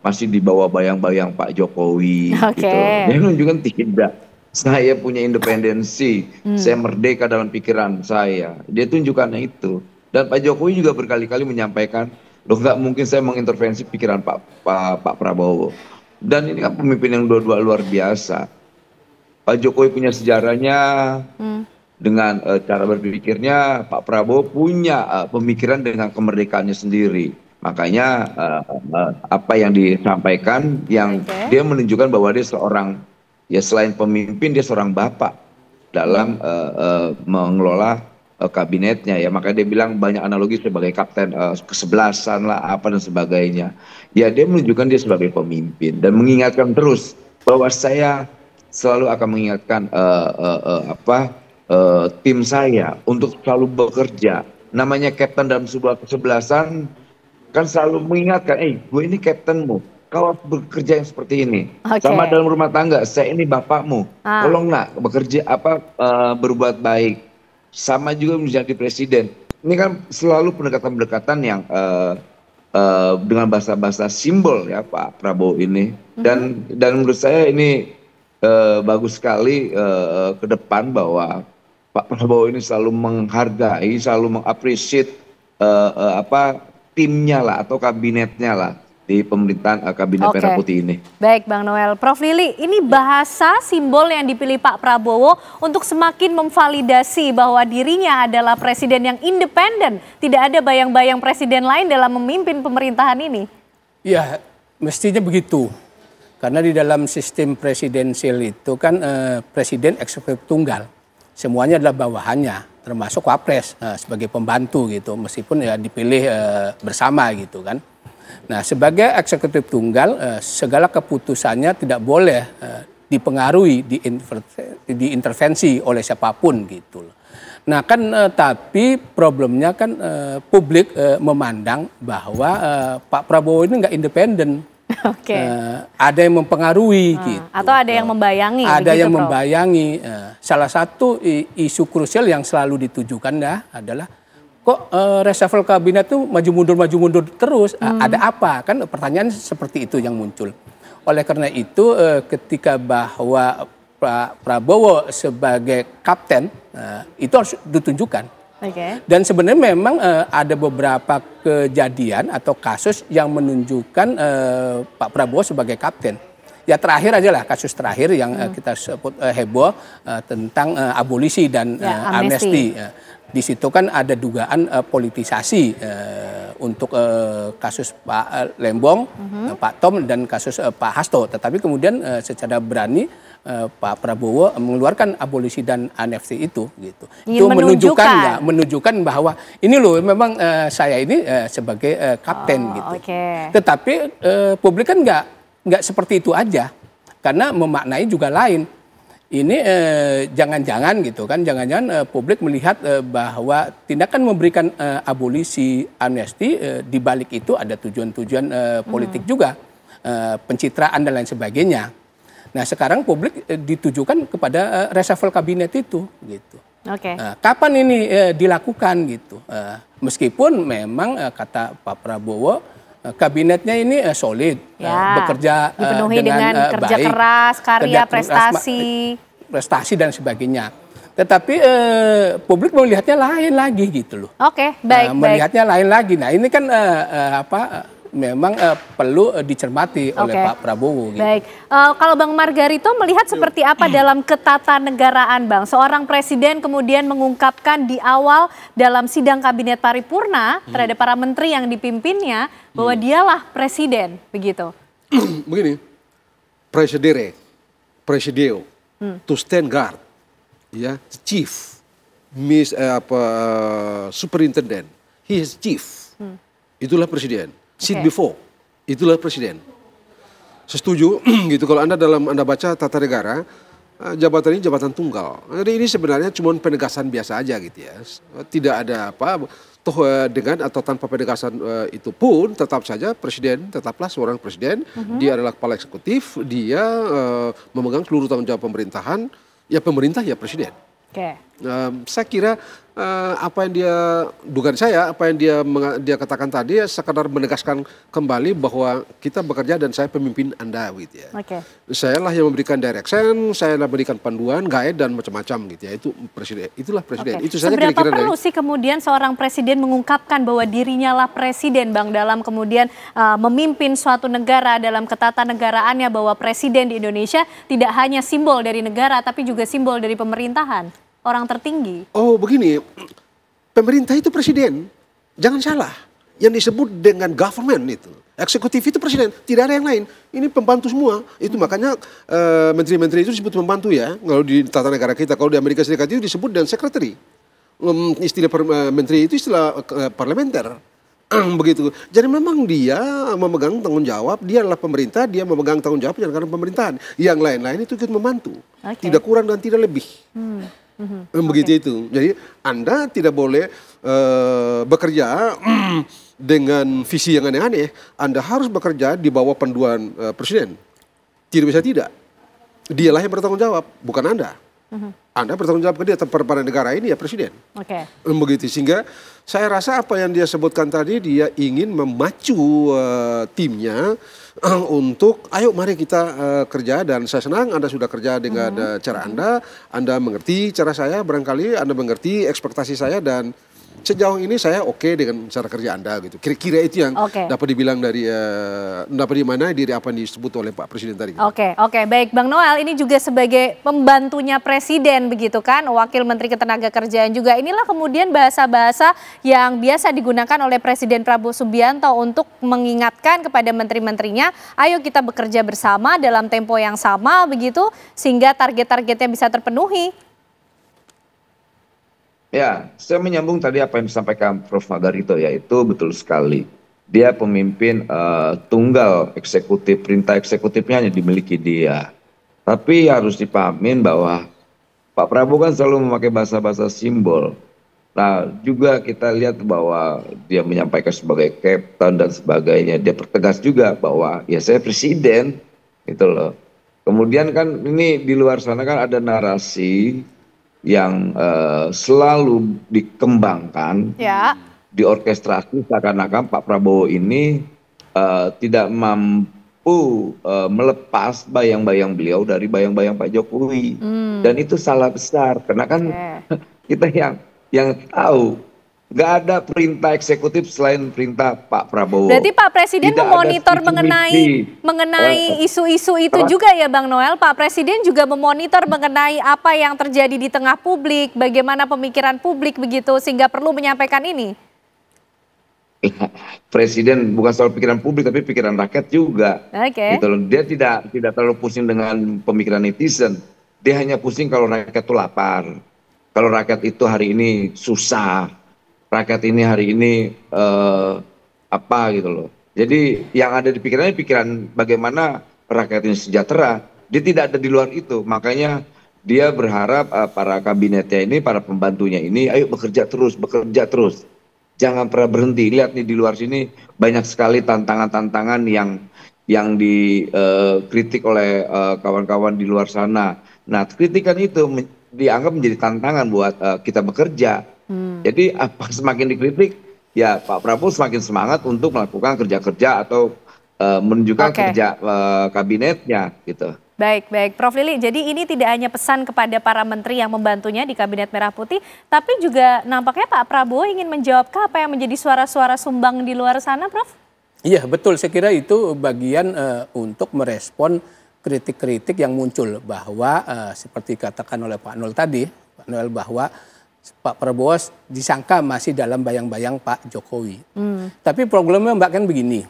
Speaker 18: masih di bawah bayang-bayang Pak Jokowi. Gitu. Dia menunjukkan tidak. Saya punya independensi, saya merdeka dalam pikiran saya. Dia tunjukkan itu. Dan Pak Jokowi juga berkali-kali menyampaikan, loh nggak mungkin saya mengintervensi pikiran Pak Prabowo. Dan ini kan pemimpin yang dua-dua luar biasa. Pak Jokowi punya sejarahnya, dengan cara berpikirnya, Pak Prabowo punya pemikiran dengan kemerdekaannya sendiri. Makanya apa yang disampaikan, yang dia menunjukkan bahwa dia seorang, ya selain pemimpin dia seorang bapak dalam mengelola kabinetnya ya. Makanya dia bilang banyak analogi sebagai kapten kesebelasan lah apa dan sebagainya. Ya dia menunjukkan dia sebagai pemimpin dan mengingatkan terus bahwa saya selalu akan mengingatkan tim saya untuk selalu bekerja. Namanya kapten dalam sebuah kesebelasan kan selalu mengingatkan, gue ini kaptenmu. Kau bekerja yang seperti ini. Sama dalam rumah tangga, saya ini bapakmu. Tolong nak bekerja berbuat baik. Sama juga menjadi presiden. Ini kan selalu pendekatan-pendekatan yang dengan bahasa-bahasa simbol ya Pak Prabowo ini. Dan menurut saya ini bagus sekali ke depan bahwa Pak Prabowo ini selalu menghargai, selalu mengapresiasi timnya lah atau kabinetnya lah di pemerintahan kabinet Merah Putih ini.
Speaker 2: Baik Bang Noel. Prof. Lili, ini bahasa simbol yang dipilih Pak Prabowo untuk semakin memvalidasi bahwa dirinya adalah presiden yang independen. Tidak ada bayang-bayang presiden lain dalam memimpin pemerintahan ini.
Speaker 17: Ya, mestinya begitu. Karena di dalam sistem presidensial itu kan presiden eksekutif tunggal. Semuanya adalah bawahannya, termasuk wapres sebagai pembantu gitu. Meskipun ya dipilih bersama gitu kan. Nah, sebagai eksekutif tunggal, segala keputusannya tidak boleh dipengaruhi, diintervensi oleh siapapun gitu. Nah kan tapi problemnya kan publik memandang bahwa Pak Prabowo ini nggak independen. Ada yang mempengaruhi gitu.
Speaker 2: Atau ada yang membayangi.
Speaker 17: Ada yang membayangi. Salah satu isu krusial yang selalu ditujukan adalah kok reshuffle kabinet tuh maju mundur terus, ada apa? Kan pertanyaan seperti itu yang muncul. Oleh karena itu ketika bahwa Pak Prabowo sebagai kapten itu harus ditunjukkan. Dan sebenarnya memang ada beberapa kejadian atau kasus yang menunjukkan Pak Prabowo sebagai kapten. Ya terakhir aja lah, kasus terakhir yang kita sebut heboh tentang abolisi dan amnesti. Di situ kan ada dugaan politisasi untuk kasus Pak Lembong, Pak Tom, dan kasus Pak Hasto. Tetapi kemudian secara berani Pak Prabowo mengeluarkan abolisi dan amnesti itu, gitu. Itu menunjukkan bahwa ini loh memang saya ini sebagai kapten, gitu. Tetapi publik kan nggak seperti itu aja, karena memaknai juga lain. Ini jangan-jangan gitu kan, jangan-jangan publik melihat bahwa tindakan memberikan abolisi amnesti di balik itu ada tujuan-tujuan politik juga, pencitraan dan lain sebagainya. Nah sekarang publik ditujukan kepada reshuffle kabinet itu, gitu. Kapan ini dilakukan gitu? Meskipun memang kata Pak Prabowo kabinetnya ini solid, bekerja
Speaker 2: dipenuhi dengan kerja
Speaker 17: baik,
Speaker 2: keras, karya, prestasi
Speaker 17: dan sebagainya. Tetapi publik melihatnya lain lagi gitu loh. Melihatnya lain lagi. Nah ini kan memang perlu dicermati oleh Pak Prabowo. Gitu.
Speaker 2: Kalau Bang Margarito melihat seperti apa dalam ketatanegaraan, Bang? Seorang presiden kemudian mengungkapkan di awal dalam sidang kabinet paripurna terhadap para menteri yang dipimpinnya bahwa dialah presiden, begitu.
Speaker 19: Begini, presidio, to stand guard, ya, chief, superintendent, he is chief, itulah presiden. Sit before, itulah presiden. Setuju gitu kalau Anda baca tata negara, jabatan ini jabatan tunggal. Jadi ini sebenarnya cuma penegasan biasa aja gitu ya. Tidak ada apa, toh dengan atau tanpa penegasan itu pun tetap saja presiden tetaplah seorang presiden. Dia adalah kepala eksekutif, dia memegang seluruh tanggung jawab pemerintahan. Ya pemerintah ya presiden. Saya kira apa yang dugaan saya, apa yang dia katakan tadi sekadar menegaskan kembali bahwa kita bekerja dan saya pemimpin Anda gitu ya. Saya lah yang memberikan direction, saya lah memberikan panduan, guide dan macam-macam gitu ya. Itu presiden, itulah presiden. Itu saja
Speaker 2: seberapa perlu sih kemudian seorang presiden mengungkapkan bahwa dirinya lah presiden, Bang, dalam kemudian memimpin suatu negara dalam ketatanegaraannya, bahwa presiden di Indonesia tidak hanya simbol dari negara tapi juga simbol dari pemerintahan, orang tertinggi. Oh begini, pemerintah itu presiden, jangan salah. Yang disebut dengan government itu, eksekutif itu presiden, tidak ada yang lain. Ini pembantu semua. Itu makanya menteri-menteri itu disebut pembantu ya. Kalau di tata negara kita, kalau di Amerika Serikat itu disebut dan secretary. Istilah menteri itu istilah parlementer. Begitu. Jadi memang dia memegang tanggung jawab, dia adalah pemerintah, dia memegang tanggung jawab karena pemerintahan. Yang lain-lain itu ikut membantu. Tidak kurang dan tidak lebih. Begitu itu. Jadi Anda tidak boleh bekerja dengan visi yang aneh-aneh. Anda harus bekerja di bawah panduan presiden. Tidak bisa tidak. Dialah yang bertanggung jawab, bukan Anda. Anda bertanggung jawab ke dia, pada negara ini ya presiden. Begitu. Sehingga saya rasa apa yang dia sebutkan tadi, dia ingin memacu timnya untuk ayo mari kita kerja, dan saya senang Anda sudah kerja dengan cara Anda mengerti cara saya, barangkali Anda mengerti ekspektasi saya, dan sejauh ini saya oke dengan cara kerja Anda gitu. Kira-kira itu yang dapat dibilang dari dapat dimana dari apa yang disebut oleh Pak Presiden tadi. Baik Bang Noel, ini juga sebagai pembantunya Presiden begitu kan, Wakil Menteri Ketenagakerjaan juga. Inilah kemudian bahasa-bahasa yang biasa digunakan oleh Presiden Prabowo Subianto untuk mengingatkan kepada menteri-menterinya, ayo kita bekerja bersama dalam tempo yang sama begitu, sehingga target-targetnya bisa terpenuhi.
Speaker 18: Ya, saya menyambung tadi apa yang disampaikan Prof. Margarito, yaitu betul sekali. Dia pemimpin tunggal eksekutif, perintah eksekutifnya hanya dimiliki dia. Tapi harus dipahamin bahwa Pak Prabowo kan selalu memakai bahasa-bahasa simbol. Nah, juga kita lihat bahwa dia menyampaikan sebagai kapten dan sebagainya. Dia pertegas juga bahwa ya saya presiden, gitu loh. Kemudian kan ini di luar sana kan ada narasi yang selalu dikembangkan, diorkestrasi seakan-akan Pak Prabowo ini tidak mampu melepas bayang-bayang beliau dari bayang-bayang Pak Jokowi. Dan itu salah besar, karena kan kita yang tahu nggak ada perintah eksekutif selain perintah Pak Prabowo.
Speaker 2: Berarti Pak Presiden
Speaker 18: Tidak
Speaker 2: memonitor
Speaker 18: ada
Speaker 2: mengenai isu-isu itu juga ya Bang Noel. Pak Presiden juga memonitor mengenai apa yang terjadi di tengah publik, bagaimana pemikiran publik begitu sehingga perlu menyampaikan ini.
Speaker 18: Presiden bukan soal pikiran publik tapi pikiran rakyat juga. Gitu loh. Dia tidak terlalu pusing dengan pemikiran netizen. Dia hanya pusing kalau rakyat itu lapar. Kalau rakyat itu hari ini susah. Rakyat ini hari ini apa gitu loh. Jadi yang ada di pikirannya pikiran bagaimana rakyat ini sejahtera. Dia tidak ada di luar itu. Makanya dia berharap para kabinetnya ini, para pembantunya ini, ayo bekerja terus. Jangan pernah berhenti. Lihat nih di luar sini banyak sekali tantangan-tantangan yang dikritik oleh kawan-kawan di luar sana. Nah, kritikan itu dianggap menjadi tantangan buat kita bekerja. Jadi apa semakin dikritik, ya Pak Prabowo semakin semangat untuk melakukan kerja-kerja atau menunjukkan kerja kabinetnya gitu.
Speaker 2: Baik, Prof Lili. Jadi ini tidak hanya pesan kepada para menteri yang membantunya di Kabinet Merah Putih, tapi juga nampaknya Pak Prabowo ingin menjawab apa yang menjadi suara-suara sumbang di luar sana, Prof? Iya, betul. Saya kira itu bagian untuk merespon kritik-kritik yang muncul bahwa seperti katakan oleh Pak Noel tadi, Pak Noel, bahwa Pak Prabowo disangka masih dalam bayang-bayang Pak Jokowi. Tapi problemnya Mbak kan begini,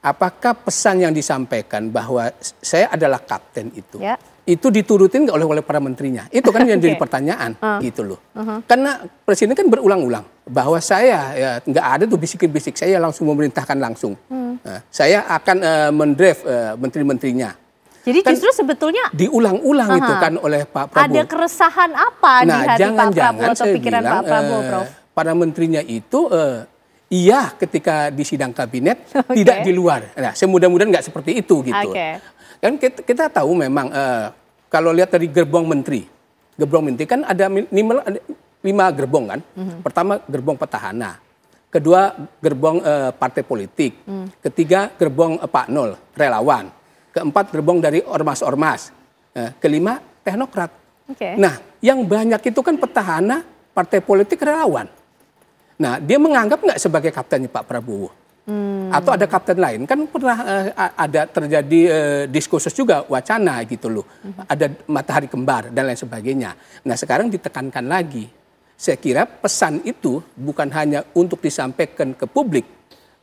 Speaker 2: apakah pesan yang disampaikan bahwa saya adalah kapten itu diturutin nggak oleh para menterinya? Itu kan yang jadi pertanyaan gitu loh. Karena Presiden kan berulang-ulang bahwa saya ya nggak ada tuh bisik-bisik, saya langsung memerintahkan langsung. Saya akan mendraft menteri-menterinya. Jadi kan justru sebetulnya diulang-ulang itu kan oleh Pak Prabowo. Ada keresahan apa di hati Pak Prabowo atau pikiran Pak Prabowo, Prof? Para menterinya itu iya ketika di sidang kabinet, tidak di luar. Nah, semudah-mudahan nggak seperti itu gitu. Kan kita tahu memang kalau lihat dari gerbong menteri kan ada minimal 5 gerbong kan. Pertama gerbong petahana, kedua gerbong partai politik, ketiga gerbong Pak Nol relawan, keempat gerbong dari ormas-ormas, kelima teknokrat. Nah, yang banyak itu kan petahana, partai politik, relawan. Nah, dia menganggap nggak sebagai kaptennya Pak Prabowo? Atau ada kapten lain? Kan pernah ada terjadi diskursus juga, wacana gitu loh. Ada matahari kembar dan lain sebagainya. Nah, sekarang ditekankan lagi. Saya kira pesan itu bukan hanya untuk disampaikan ke publik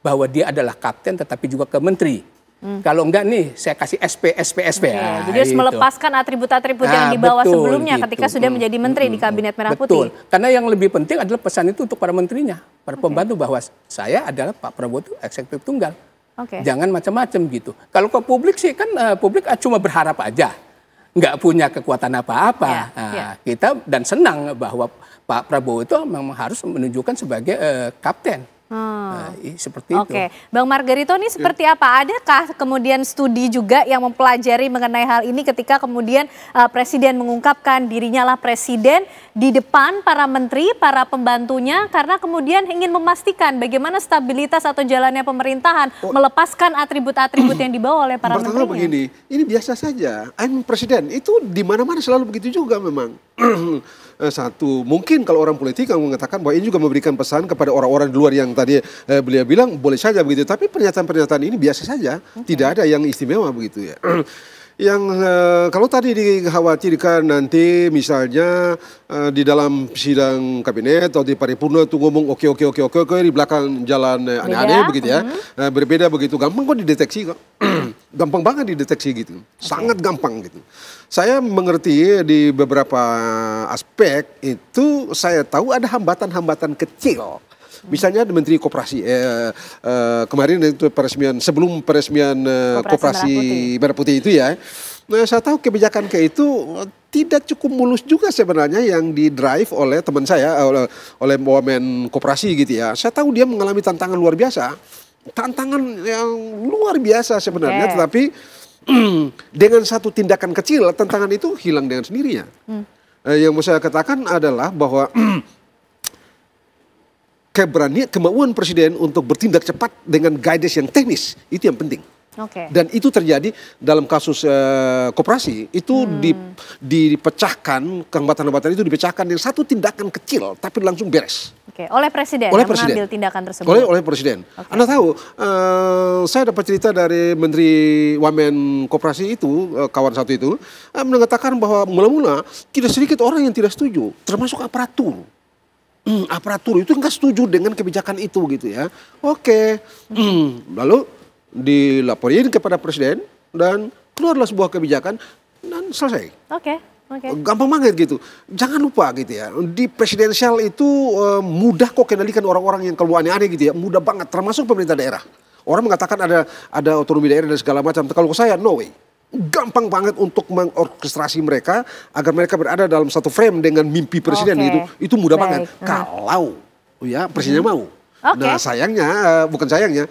Speaker 2: bahwa dia adalah kapten, tetapi juga ke menteri. Kalau enggak nih, saya kasih SP. Nah, jadi harus melepaskan atribut-atribut yang dibawa sebelumnya ketika sudah menjadi menteri di Kabinet Merah Putih. Karena yang lebih penting adalah pesan itu untuk para menterinya, para pembantu, bahwa saya adalah Pak Prabowo itu eksekutif tunggal. Jangan macam-macam gitu. Kalau ke publik sih kan publik cuma berharap aja, nggak punya kekuatan apa-apa. Kita dan senang bahwa Pak Prabowo itu memang harus menunjukkan sebagai kapten. Seperti itu. Bang Margarito, ini seperti apa? Adakah kemudian studi juga yang mempelajari mengenai hal ini ketika kemudian Presiden mengungkapkan dirinya lah Presiden di depan para menteri, para pembantunya, karena kemudian ingin memastikan bagaimana stabilitas atau jalannya pemerintahan, melepaskan atribut-atribut yang dibawa oleh para menterinya.
Speaker 19: Pertama begini, ini biasa saja. Presiden itu di mana-mana selalu begitu juga memang. Satu, mungkin kalau orang politik yang mengatakan bahwa ini juga memberikan pesan kepada orang-orang di luar yang tadi beliau bilang boleh saja begitu, tapi pernyataan-pernyataan ini biasa saja, tidak ada yang istimewa begitu ya. Yang kalau tadi dikhawatirkan nanti misalnya di dalam sidang kabinet atau di paripurna itu ngomong oke di belakang jalan aneh-aneh begitu ya, berbeda begitu, gampang kok dideteksi kok. Gampang banget dideteksi gitu, sangat gampang gitu. Saya mengerti di beberapa aspek itu, saya tahu ada hambatan-hambatan kecil. Misalnya Menteri Koperasi, kemarin itu peresmian, sebelum peresmian Koperasi Merah Putih itu ya. Nah, saya tahu kebijakan kayak itu tidak cukup mulus juga sebenarnya yang di-drive oleh teman saya, oleh Wamen Koperasi gitu ya. Saya tahu dia mengalami tantangan luar biasa. Tantangan yang luar biasa sebenarnya, tetapi dengan satu tindakan kecil tantangan itu hilang dengan sendirinya. Yang mau saya katakan adalah bahwa kemauan presiden untuk bertindak cepat dengan guidance yang teknis itu yang penting. Dan itu terjadi dalam kasus koperasi itu dipecahkan, hambatan-hambatan itu dipecahkan dengan satu tindakan kecil tapi langsung beres.
Speaker 2: Oleh presiden yang mengambil tindakan tersebut.
Speaker 19: Oleh presiden. Anda tahu, saya dapat cerita dari Menteri Wamen Koperasi itu, kawan satu itu, mengatakan bahwa mula-mula tidak sedikit orang yang tidak setuju, termasuk aparatur. Aparatur itu nggak setuju dengan kebijakan itu gitu ya. Lalu dilaporin kepada presiden dan keluarlah sebuah kebijakan dan selesai. Gampang banget gitu. Jangan lupa gitu ya, di presidensial itu mudah kok kendalikan orang-orang yang kalau aneh-aneh gitu ya, mudah banget, termasuk pemerintah daerah. Orang mengatakan ada otonomi daerah dan segala macam. Kalau saya no way. Gampang banget untuk mengorkestrasi mereka agar mereka berada dalam satu frame dengan mimpi presiden gitu. Itu mudah banget kalau ya presidennya mau. Nah sayangnya, bukan sayangnya,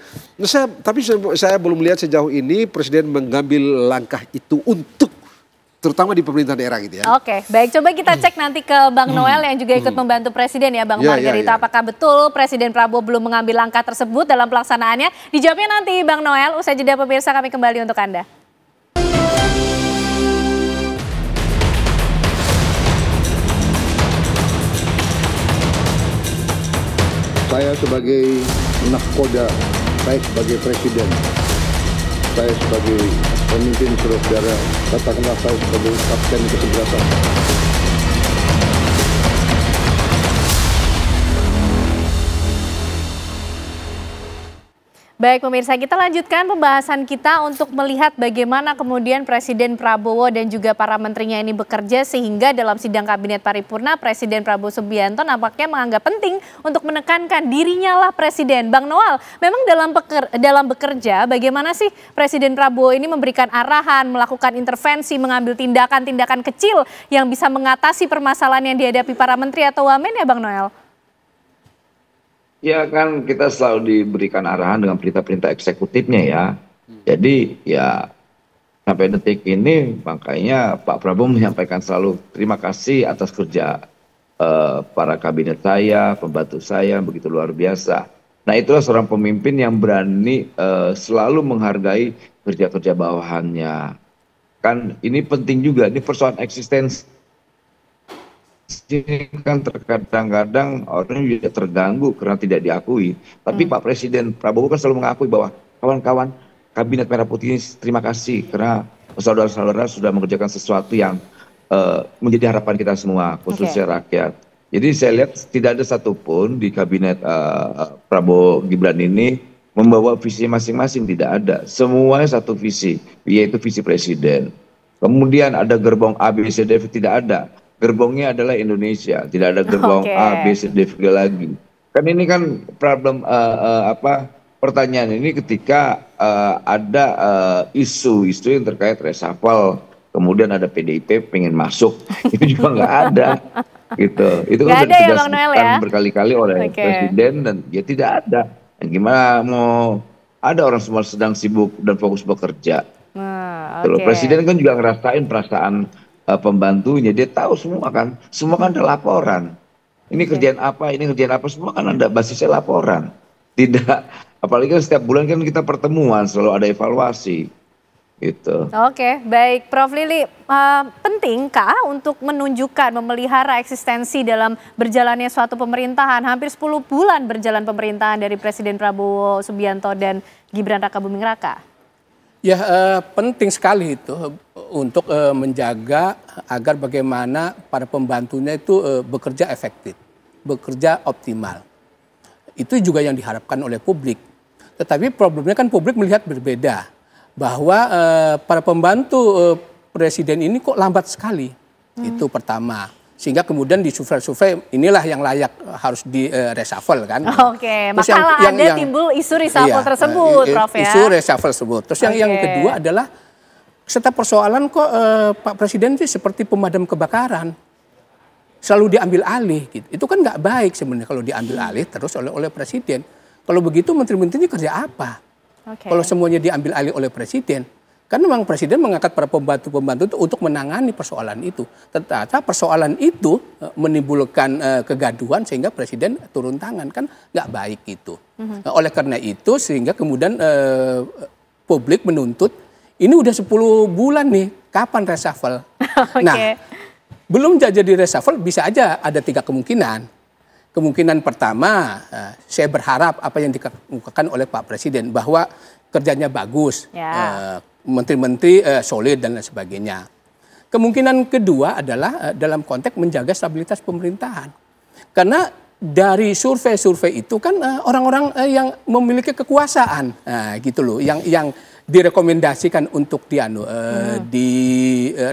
Speaker 19: tapi saya belum melihat sejauh ini presiden mengambil langkah itu untuk terutama di pemerintah daerah gitu ya.
Speaker 2: Baik, coba kita cek nanti ke Bang Noel yang juga ikut membantu presiden ya Bang Margarito. Apakah betul Presiden Prabowo belum mengambil langkah tersebut dalam pelaksanaannya? Dijawabnya nanti Bang Noel, usai jeda pemirsa kami kembali untuk Anda.
Speaker 16: Saya sebagai nahkoda, saya sebagai presiden, saya sebagai pemimpin saudara, katakanlah saya sebagai kapten kesebelasan.
Speaker 2: Baik pemirsa, kita lanjutkan pembahasan kita untuk melihat bagaimana kemudian Presiden Prabowo dan juga para menterinya ini bekerja sehingga dalam sidang kabinet paripurna Presiden Prabowo Subianto nampaknya menganggap penting untuk menekankan dirinya lah presiden. Bang Noel, memang dalam bekerja bagaimana sih Presiden Prabowo ini memberikan arahan, melakukan intervensi, mengambil tindakan-tindakan kecil yang bisa mengatasi permasalahan yang dihadapi para menteri atau wamen ya Bang Noel?
Speaker 18: Ya kan kita selalu diberikan arahan dengan perintah-perintah eksekutifnya ya. Jadi ya sampai detik ini makanya Pak Prabowo menyampaikan selalu terima kasih atas kerja para kabinet saya, pembantu saya begitu luar biasa. Nah itulah seorang pemimpin yang berani selalu menghargai kerja-kerja bawahannya. Kan ini penting juga, ini persoalan eksistensi. Kan terkadang-kadang orang juga terganggu karena tidak diakui. Tapi Pak Presiden Prabowo kan selalu mengakui bahwa kawan-kawan Kabinet Merah Putih ini terima kasih karena saudara-saudara sudah mengerjakan sesuatu yang menjadi harapan kita semua, khususnya rakyat. Jadi saya lihat tidak ada satupun di Kabinet Prabowo Gibran ini membawa visi masing-masing, tidak ada. Semuanya satu visi, yaitu visi Presiden. Kemudian ada gerbong A, B, C, D, tidak ada. Gerbongnya adalah Indonesia, tidak ada gerbong A, B, C, D, lagi. Kan ini kan problem pertanyaan ini ketika ada isu-isu yang terkait reshuffle, kemudian ada PDIP pengen masuk, itu juga nggak ada, gitu. Itu kan sudah ditegaskan berkali-kali oleh Presiden dan ya tidak ada. Gimana mau ada orang semua sedang sibuk dan fokus bekerja. Presiden kan juga ngerasain perasaan pembantunya, dia tahu semua kan ada laporan. Ini kerjaan apa, semua kan ada basisnya laporan. Tidak, apalagi kan setiap bulan kan kita pertemuan, selalu ada evaluasi. Gitu.
Speaker 2: Baik Prof. Lili, pentingkah untuk menunjukkan, memelihara eksistensi dalam berjalannya suatu pemerintahan? Hampir 10 bulan berjalan pemerintahan dari Presiden Prabowo Subianto dan Gibran Rakabuming Raka.
Speaker 17: Ya penting sekali itu untuk menjaga agar bagaimana para pembantunya itu bekerja efektif, bekerja optimal. Itu juga yang diharapkan oleh publik. Tetapi problemnya kan publik melihat berbeda. Bahwa para pembantu presiden ini kok lambat sekali. Itu pertama. Sehingga kemudian di survei inilah yang layak harus di reshuffle kan.
Speaker 2: Maka ada timbul isu reshuffle tersebut, Prof ya.
Speaker 17: Isu reshuffle tersebut. Terus yang kedua adalah serta persoalan kok Pak Presiden itu seperti pemadam kebakaran. Selalu diambil alih gitu. Itu kan nggak baik sebenarnya kalau diambil alih terus oleh Presiden. Kalau begitu menteri-menterinya kerja apa? Kalau semuanya diambil alih oleh Presiden. Karena memang Presiden mengangkat para pembantu-pembantu itu untuk menangani persoalan itu. Ternyata persoalan itu menimbulkan kegaduhan sehingga Presiden turun tangan, kan nggak baik itu. Oleh karena itu sehingga kemudian publik menuntut, ini udah 10 bulan nih, kapan reshuffle? Nah, belum jadi reshuffle bisa aja ada 3 kemungkinan. Kemungkinan pertama, saya berharap apa yang dikemukakan oleh Pak Presiden bahwa kerjanya bagus, menteri-menteri solid dan lain sebagainya. Kemungkinan kedua adalah dalam konteks menjaga stabilitas pemerintahan. Karena dari survei-survei itu kan orang-orang yang memiliki kekuasaan, gitu loh, yang direkomendasikan untuk di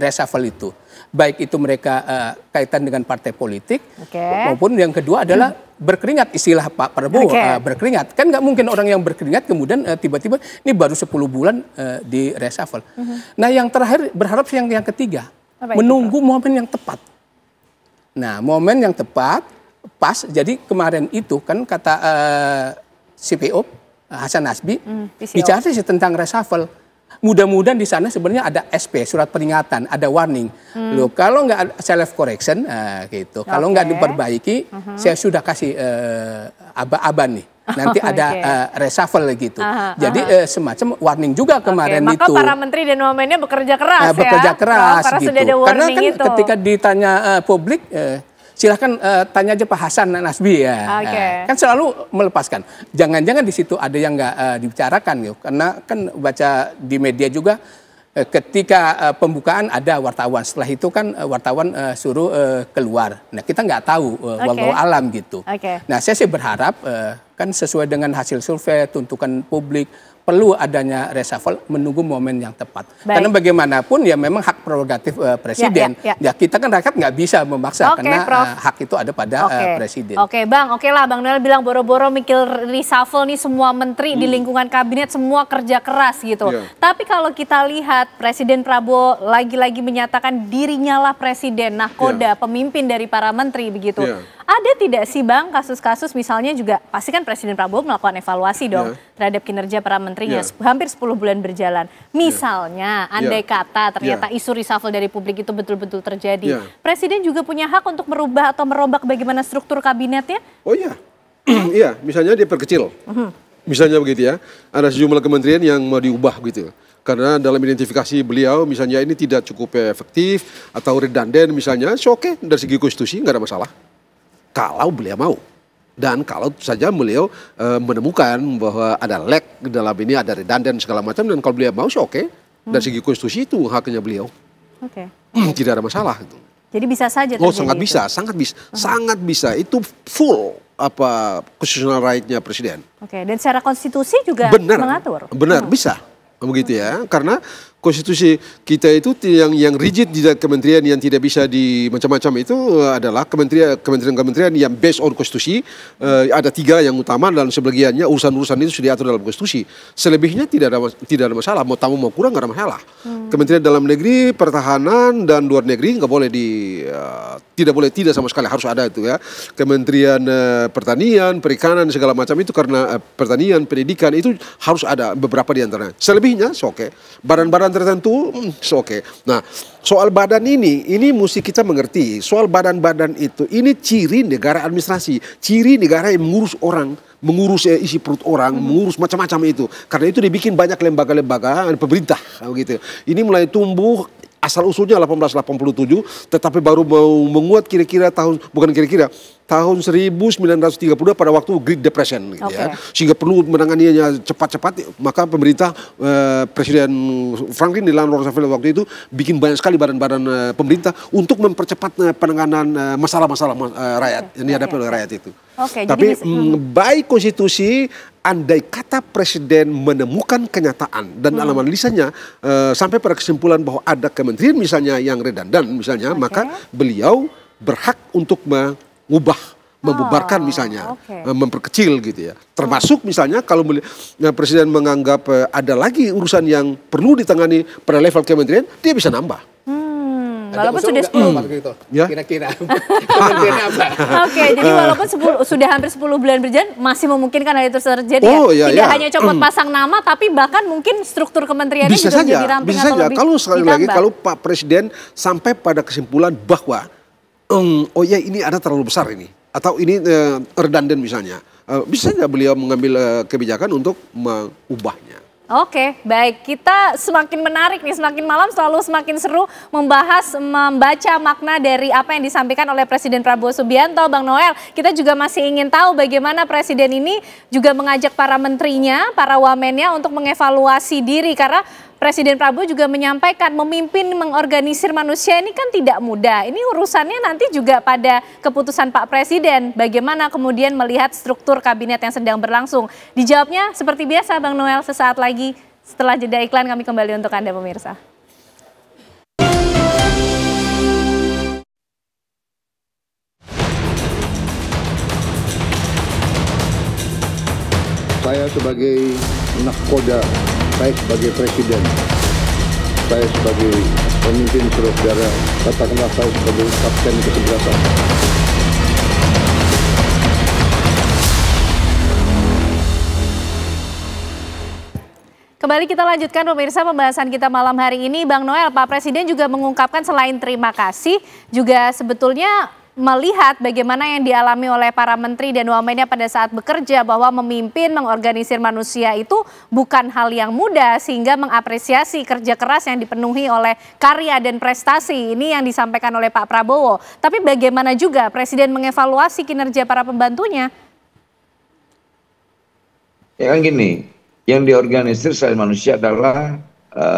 Speaker 17: reshuffle itu. Baik itu mereka kaitan dengan partai politik, maupun yang kedua adalah berkeringat, istilah Pak Prabowo, berkeringat. Kan nggak mungkin orang yang berkeringat kemudian tiba-tiba ini baru 10 bulan di reshuffle. Nah yang terakhir berharap yang ketiga, menunggu momen yang tepat. Nah momen yang tepat, pas, jadi kemarin itu kan kata CPO, Hasan Nasbi, bicara sih tentang reshuffle. Mudah-mudahan di sana sebenarnya ada SP, surat peringatan, ada warning. Loh, kalau nggak self correction, gitu. Kalau nggak diperbaiki, saya sudah kasih aba-aban nih. Nanti ada reshuffle gitu. Jadi semacam warning juga kemarin
Speaker 2: maka
Speaker 17: itu.
Speaker 2: Maka para menteri dan wamennya bekerja keras ya.
Speaker 17: Bekerja keras
Speaker 2: karena
Speaker 17: gitu.
Speaker 2: sudah ada
Speaker 17: Karena kan
Speaker 2: itu.
Speaker 17: ketika ditanya publik, silahkan tanya aja Pak Hasan Nasbi ya. Kan selalu melepaskan. Jangan-jangan di situ ada yang nggak dibicarakan gitu. Karena kan baca di media juga ketika pembukaan ada wartawan. Setelah itu kan wartawan suruh keluar. Nah kita nggak tahu wallahu alam gitu. Nah saya sih berharap kan sesuai dengan hasil survei, tuntukan publik, perlu adanya reshuffle, menunggu momen yang tepat. Karena bagaimanapun ya memang hak prerogatif Presiden. Ya kita kan rakyat nggak bisa memaksa karena hak itu ada pada Presiden.
Speaker 2: Bang, lah Bang Noel bilang boro-boro mikir reshuffle nih semua menteri di lingkungan kabinet semua kerja keras gitu. Tapi kalau kita lihat Presiden Prabowo lagi-lagi menyatakan dirinya lah presiden, nahkoda, pemimpin dari para menteri begitu. Ada tidak sih Bang kasus-kasus misalnya juga pasti kan Presiden Prabowo melakukan evaluasi dong terhadap kinerja para menterinya hampir 10 bulan berjalan. Misalnya andai kata ternyata isu reshuffle dari publik itu betul-betul terjadi. Presiden juga punya hak untuk merubah atau merombak bagaimana struktur kabinetnya?
Speaker 19: Oh iya, iya misalnya dia perkecil. Misalnya begitu ya, ada sejumlah kementerian yang mau diubah gitu. Karena dalam identifikasi beliau misalnya ini tidak cukup efektif atau redundant misalnya, oke dari segi konstitusi nggak ada masalah. Kalau beliau mau. Dan kalau saja beliau menemukan bahwa ada lag dalam ini, ada redundant segala macam, dan kalau beliau mau sih oke. Dari segi konstitusi itu haknya beliau. Tidak ada masalah.
Speaker 2: Jadi bisa saja terjadi.
Speaker 19: Oh sangat bisa, sangat bisa. Sangat bisa, itu full constitutional right-nya Presiden.
Speaker 2: Dan secara konstitusi juga mengatur?
Speaker 19: Benar, bisa. Begitu ya, karena konstitusi kita itu yang rigid di kementerian yang tidak bisa di macam-macam itu adalah kementerian yang based on konstitusi. Ada 3 yang utama dan sebagiannya urusan-urusan itu sudah diatur dalam konstitusi. Selebihnya tidak ada masalah, mau tamu mau kurang nggak ada masalah. Kementerian Dalam Negeri, Pertahanan dan Luar Negeri nggak boleh tidak sama sekali, harus ada itu ya. Kementerian Pertanian, Perikanan segala macam itu karena pertanian, pendidikan itu harus ada beberapa di antaranya. Selebihnya oke. Badan-badan tertentu oke. Nah, soal badan ini mesti kita mengerti. Soal badan-badan itu ini ciri negara administrasi, ciri negara yang mengurus orang, mengurus isi perut orang, mengurus macam-macam itu. Karena itu dibikin banyak lembaga-lembaga pemerintah begitu. Ini mulai tumbuh asal usulnya 1887, tetapi baru mau menguat tahun 1932 pada waktu Great Depression gitu ya. Sehingga perlu menanganinya cepat-cepat, maka pemerintah Presiden Franklin Delano Roosevelt waktu itu bikin banyak sekali badan-badan pemerintah untuk mempercepat penanganan masalah-masalah rakyat yang dihadapi oleh rakyat itu. Tapi baik konstitusi, andai kata Presiden menemukan kenyataan dan dalam analisanya sampai pada kesimpulan bahwa ada kementerian misalnya yang redundant misalnya, maka beliau berhak untuk membubarkan misalnya, memperkecil gitu ya. Termasuk misalnya kalau Presiden menganggap ada lagi urusan yang perlu ditangani pada level kementerian, dia bisa nambah.
Speaker 2: Walaupun sudah 10.
Speaker 17: Ya. Kira-kira. Kementerian apa?
Speaker 2: Oke, jadi walaupun sudah hampir 10 bulan berjalan, masih memungkinkan hal itu terjadi Tidak hanya copot pasang nama, tapi bahkan mungkin struktur kementeriannya
Speaker 19: bisa
Speaker 2: juga
Speaker 19: saja,
Speaker 2: menjadi ramping
Speaker 19: bisa
Speaker 2: atau
Speaker 19: saja.
Speaker 2: lebih
Speaker 19: Kalau sekali lagi,
Speaker 2: ditambah.
Speaker 19: kalau Pak Presiden sampai pada kesimpulan bahwa oh ya ini ada terlalu besar ini, atau ini redundant misalnya, bisa saja beliau mengambil kebijakan untuk mengubahnya.
Speaker 2: Oke, baik. Kita semakin menarik nih, semakin malam selalu semakin seru membaca makna dari apa yang disampaikan oleh Presiden Prabowo Subianto. Bang Noel, kita juga masih ingin tahu bagaimana Presiden ini juga mengajak para menterinya, para wamennya untuk mengevaluasi diri. Karena Presiden Prabowo juga menyampaikan memimpin, mengorganisir manusia ini kan tidak mudah. Ini urusannya nanti juga pada keputusan Pak Presiden. Bagaimana kemudian melihat struktur kabinet yang sedang berlangsung. Dijawabnya seperti biasa Bang Noel sesaat lagi. Setelah jeda iklan kami kembali untuk Anda pemirsa.
Speaker 16: Saya sebagai nahkoda, saya sebagai presiden, saya sebagai pemimpin saudara, katakanlah saya sebagai kapten kesebelasan.
Speaker 2: Kembali kita lanjutkan pemirsa pembahasan kita malam hari ini. Bang Noel, Pak Presiden juga mengungkapkan selain terima kasih, juga sebetulnya melihat bagaimana yang dialami oleh para menteri dan wamennya pada saat bekerja, bahwa memimpin, mengorganisir manusia itu bukan hal yang mudah, sehingga mengapresiasi kerja keras yang dipenuhi oleh karya dan prestasi. Ini yang disampaikan oleh Pak Prabowo. Tapi bagaimana juga Presiden mengevaluasi kinerja para pembantunya?
Speaker 18: Ya kan gini, yang diorganisir selain manusia adalah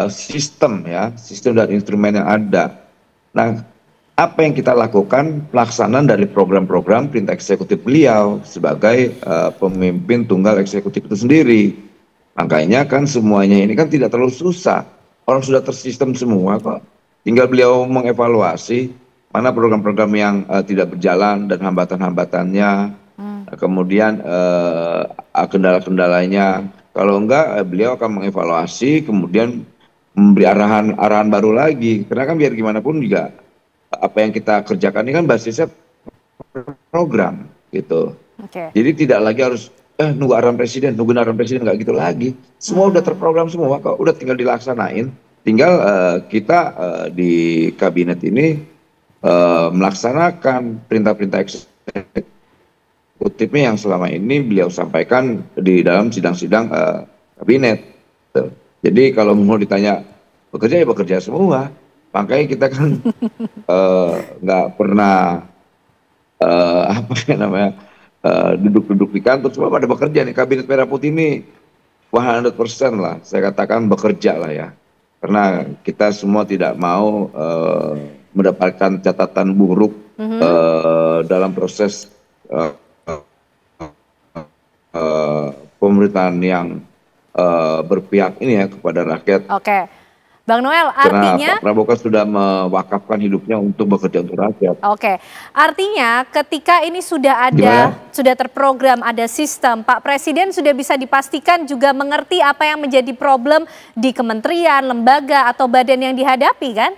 Speaker 18: sistem dan instrumen yang ada. Nah, apa yang kita lakukan pelaksanaan dari program-program perintah eksekutif beliau sebagai pemimpin tunggal eksekutif itu sendiri. Makanya kan semuanya ini kan tidak terlalu susah. Orang sudah tersistem semua kok. Tinggal beliau mengevaluasi mana program-program yang tidak berjalan dan hambatan-hambatannya. Kemudian kendala-kendalanya. Kalau enggak beliau akan mengevaluasi kemudian memberi arahan baru lagi. Karena kan biar gimana pun juga apa yang kita kerjakan ini kan basisnya program gitu. Jadi tidak lagi harus nunggu arahan presiden, nggak gitu lagi. Semua udah terprogram semua kok, udah tinggal dilaksanain. Tinggal kita di kabinet ini melaksanakan perintah-perintah eksekutifnya yang selama ini beliau sampaikan di dalam sidang-sidang kabinet. Jadi kalau mau ditanya bekerja ya bekerja semua. Makanya kita kan nggak pernah duduk-duduk di kantor, semua pada bekerja nih. Kabinet Merah Putih ini 100% lah, saya katakan bekerja lah ya. Karena kita semua tidak mau mendapatkan catatan buruk dalam proses pemerintahan yang berpihak ini ya kepada rakyat.
Speaker 2: Bang Noel, artinya
Speaker 18: Pak Prabowo kan sudah mewakafkan hidupnya untuk bekerja untuk rakyat.
Speaker 2: Artinya ketika ini sudah ada, sudah terprogram, ada sistem, Pak Presiden sudah bisa dipastikan juga mengerti apa yang menjadi problem di kementerian, lembaga atau badan yang dihadapi kan?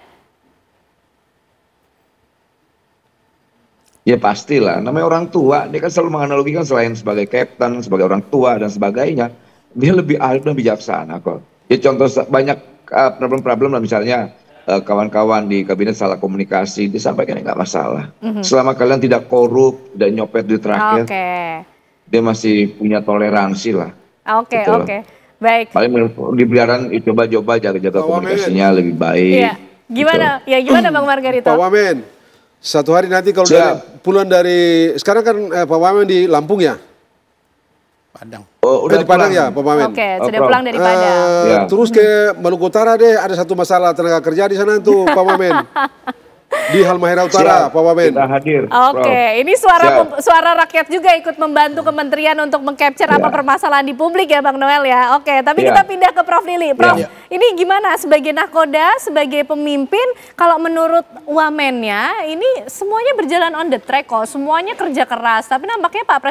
Speaker 18: Ya pastilah, namanya orang tua, dia kan selalu menganalogikan selain sebagai kapten, sebagai orang tua dan sebagainya, dia lebih ahli dan bijaksana kok. Ya contoh banyak problem-problem lah, misalnya kawan-kawan di kabinet salah komunikasi, disampaikan nggak masalah. Selama kalian tidak korup dan nyopet di rakyat, dia masih punya toleransi lah.
Speaker 2: Baik.
Speaker 18: Paling di peliharaan coba-coba jaga-jaga komunikasinya lebih baik.
Speaker 2: Gimana? Ya gimana Bang Margarito?
Speaker 19: Pak Wamen, satu hari nanti kalau pulang dari, sekarang kan Pak Wamen di Lampung ya?
Speaker 17: Padang.
Speaker 19: Oh, udah di Padang ya, Pak Wamen?
Speaker 2: Sudah pulang dari Padang.
Speaker 19: Terus ke Maluku Utara deh, ada satu masalah tenaga kerja di sana tuh, Pak Wamen. Di Halmahera Utara, Pak Wamen.
Speaker 18: Kita hadir.
Speaker 2: Ini suara rakyat juga ikut membantu kementerian untuk meng-capture apa permasalahan di publik ya Bang Noel ya. Tapi kita pindah ke Prof Lili. Prof, ini gimana sebagai nahkoda, sebagai pemimpin, kalau menurut wamennya ini semuanya berjalan on the track kok, semuanya kerja keras. Tapi nampaknya Pak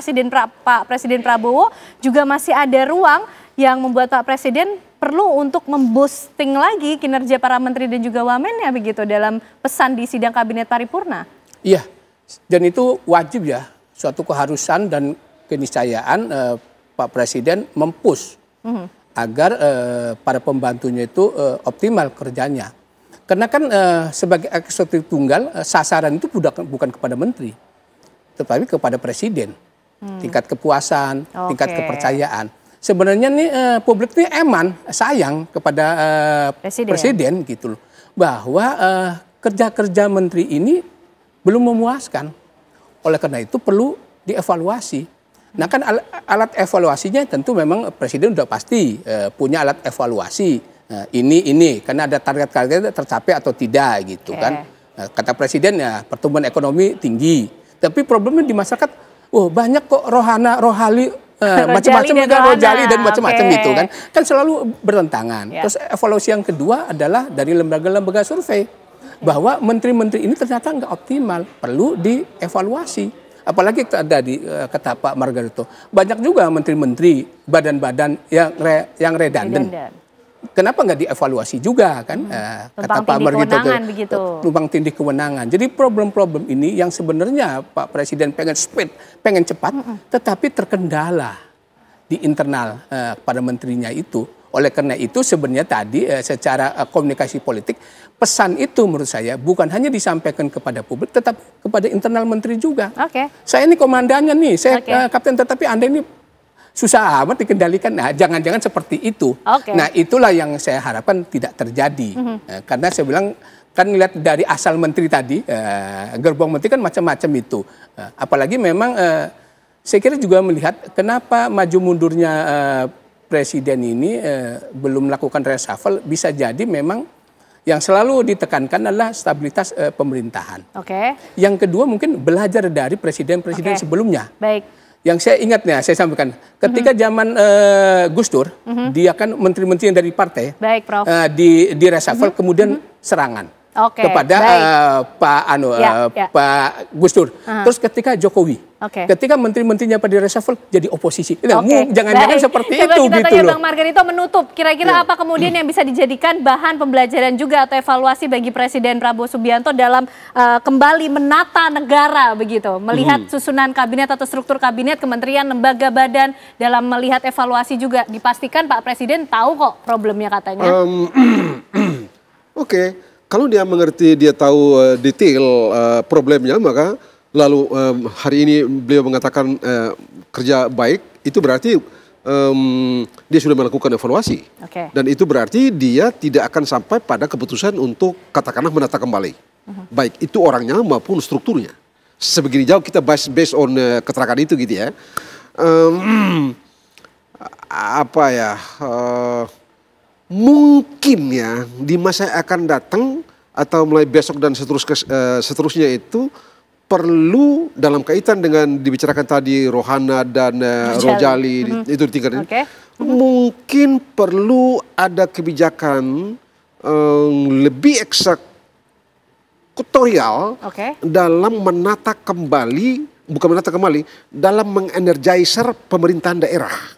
Speaker 2: Presiden Prabowo juga masih ada ruang yang membuat Pak Presiden perlu untuk memboosting lagi kinerja para menteri dan juga wamennya begitu dalam pesan di sidang kabinet paripurna.
Speaker 17: Iya, dan itu wajib ya, suatu keharusan dan keniscayaan Pak Presiden mempush agar para pembantunya itu optimal kerjanya. Karena kan sebagai eksekutif tunggal sasaran itu bukan kepada menteri, tetapi kepada presiden. Tingkat kepuasan, tingkat kepercayaan. Sebenarnya nih publik ini sayang kepada presiden gitu loh, bahwa kerja-kerja menteri ini belum memuaskan. Oleh karena itu perlu dievaluasi. Nah kan alat evaluasinya tentu memang presiden udah pasti punya alat evaluasi. Ini karena ada target-target tercapai atau tidak gitu kan. Nah, kata presiden ya pertumbuhan ekonomi tinggi. Tapi problemnya di masyarakat, banyak kok rohali macam-macam Rojali dan macam-macam itu kan selalu bertentangan. Terus evaluasi yang kedua adalah dari lembaga-lembaga survei bahwa menteri-menteri ini ternyata nggak optimal, perlu dievaluasi. Apalagi tadi kata Pak Margarito, banyak juga menteri-menteri badan-badan yang redundant. Kenapa nggak dievaluasi juga kan? Kata Pak Margarito, tumpang tindih kewenangan. Jadi problem-problem ini yang sebenarnya Pak Presiden pengen speed, pengen cepat, tetapi terkendala di internal pada menterinya itu. Oleh karena itu sebenarnya tadi secara komunikasi politik, pesan itu menurut saya bukan hanya disampaikan kepada publik, tetapi kepada internal menteri juga. Saya ini komandannya nih, saya kapten, tetapi Anda ini susah amat dikendalikan. Nah, jangan-jangan seperti itu. Nah, itulah yang saya harapkan tidak terjadi. Karena saya bilang, kan lihat dari asal menteri tadi, gerbong menteri kan macam-macam itu. Apalagi memang saya kira juga melihat kenapa maju mundurnya presiden ini belum melakukan reshuffle, bisa jadi memang yang selalu ditekankan adalah stabilitas pemerintahan. Yang kedua mungkin belajar dari presiden-presiden sebelumnya. Yang saya ingat nih, saya sampaikan, ketika zaman Gus Dur, dia kan menteri-menteri yang dari partai, di reshuffle, kemudian serangan kepada Pak Gus Dur. Terus ketika Jokowi, ketika menteri-menterinya pada reshuffle jadi oposisi. Jangan-jangan seperti
Speaker 2: Coba
Speaker 17: itu
Speaker 2: kita
Speaker 17: gitu
Speaker 2: tanya
Speaker 17: loh.
Speaker 2: Bang Margarito menutup, kira-kira apa kemudian yang bisa dijadikan bahan pembelajaran juga atau evaluasi bagi Presiden Prabowo Subianto dalam kembali menata negara begitu, melihat susunan kabinet atau struktur kabinet, kementerian, lembaga, badan, dalam melihat evaluasi juga dipastikan Pak Presiden tahu kok problemnya katanya.
Speaker 19: Kalau dia mengerti, dia tahu detail problemnya, maka lalu hari ini beliau mengatakan kerja baik, itu berarti dia sudah melakukan evaluasi. Dan itu berarti dia tidak akan sampai pada keputusan untuk katakanlah menata kembali. Baik itu orangnya maupun strukturnya. Sebegini jauh kita based on keterangan itu gitu ya. Mungkin ya di masa yang akan datang atau mulai besok dan seterusnya itu perlu dalam kaitan dengan dibicarakan tadi Rohana dan Rojali itu ditingkatkan. Mungkin perlu ada kebijakan lebih eksekutorial dalam menata kembali, bukan menata kembali, dalam mengenergizer pemerintahan daerah.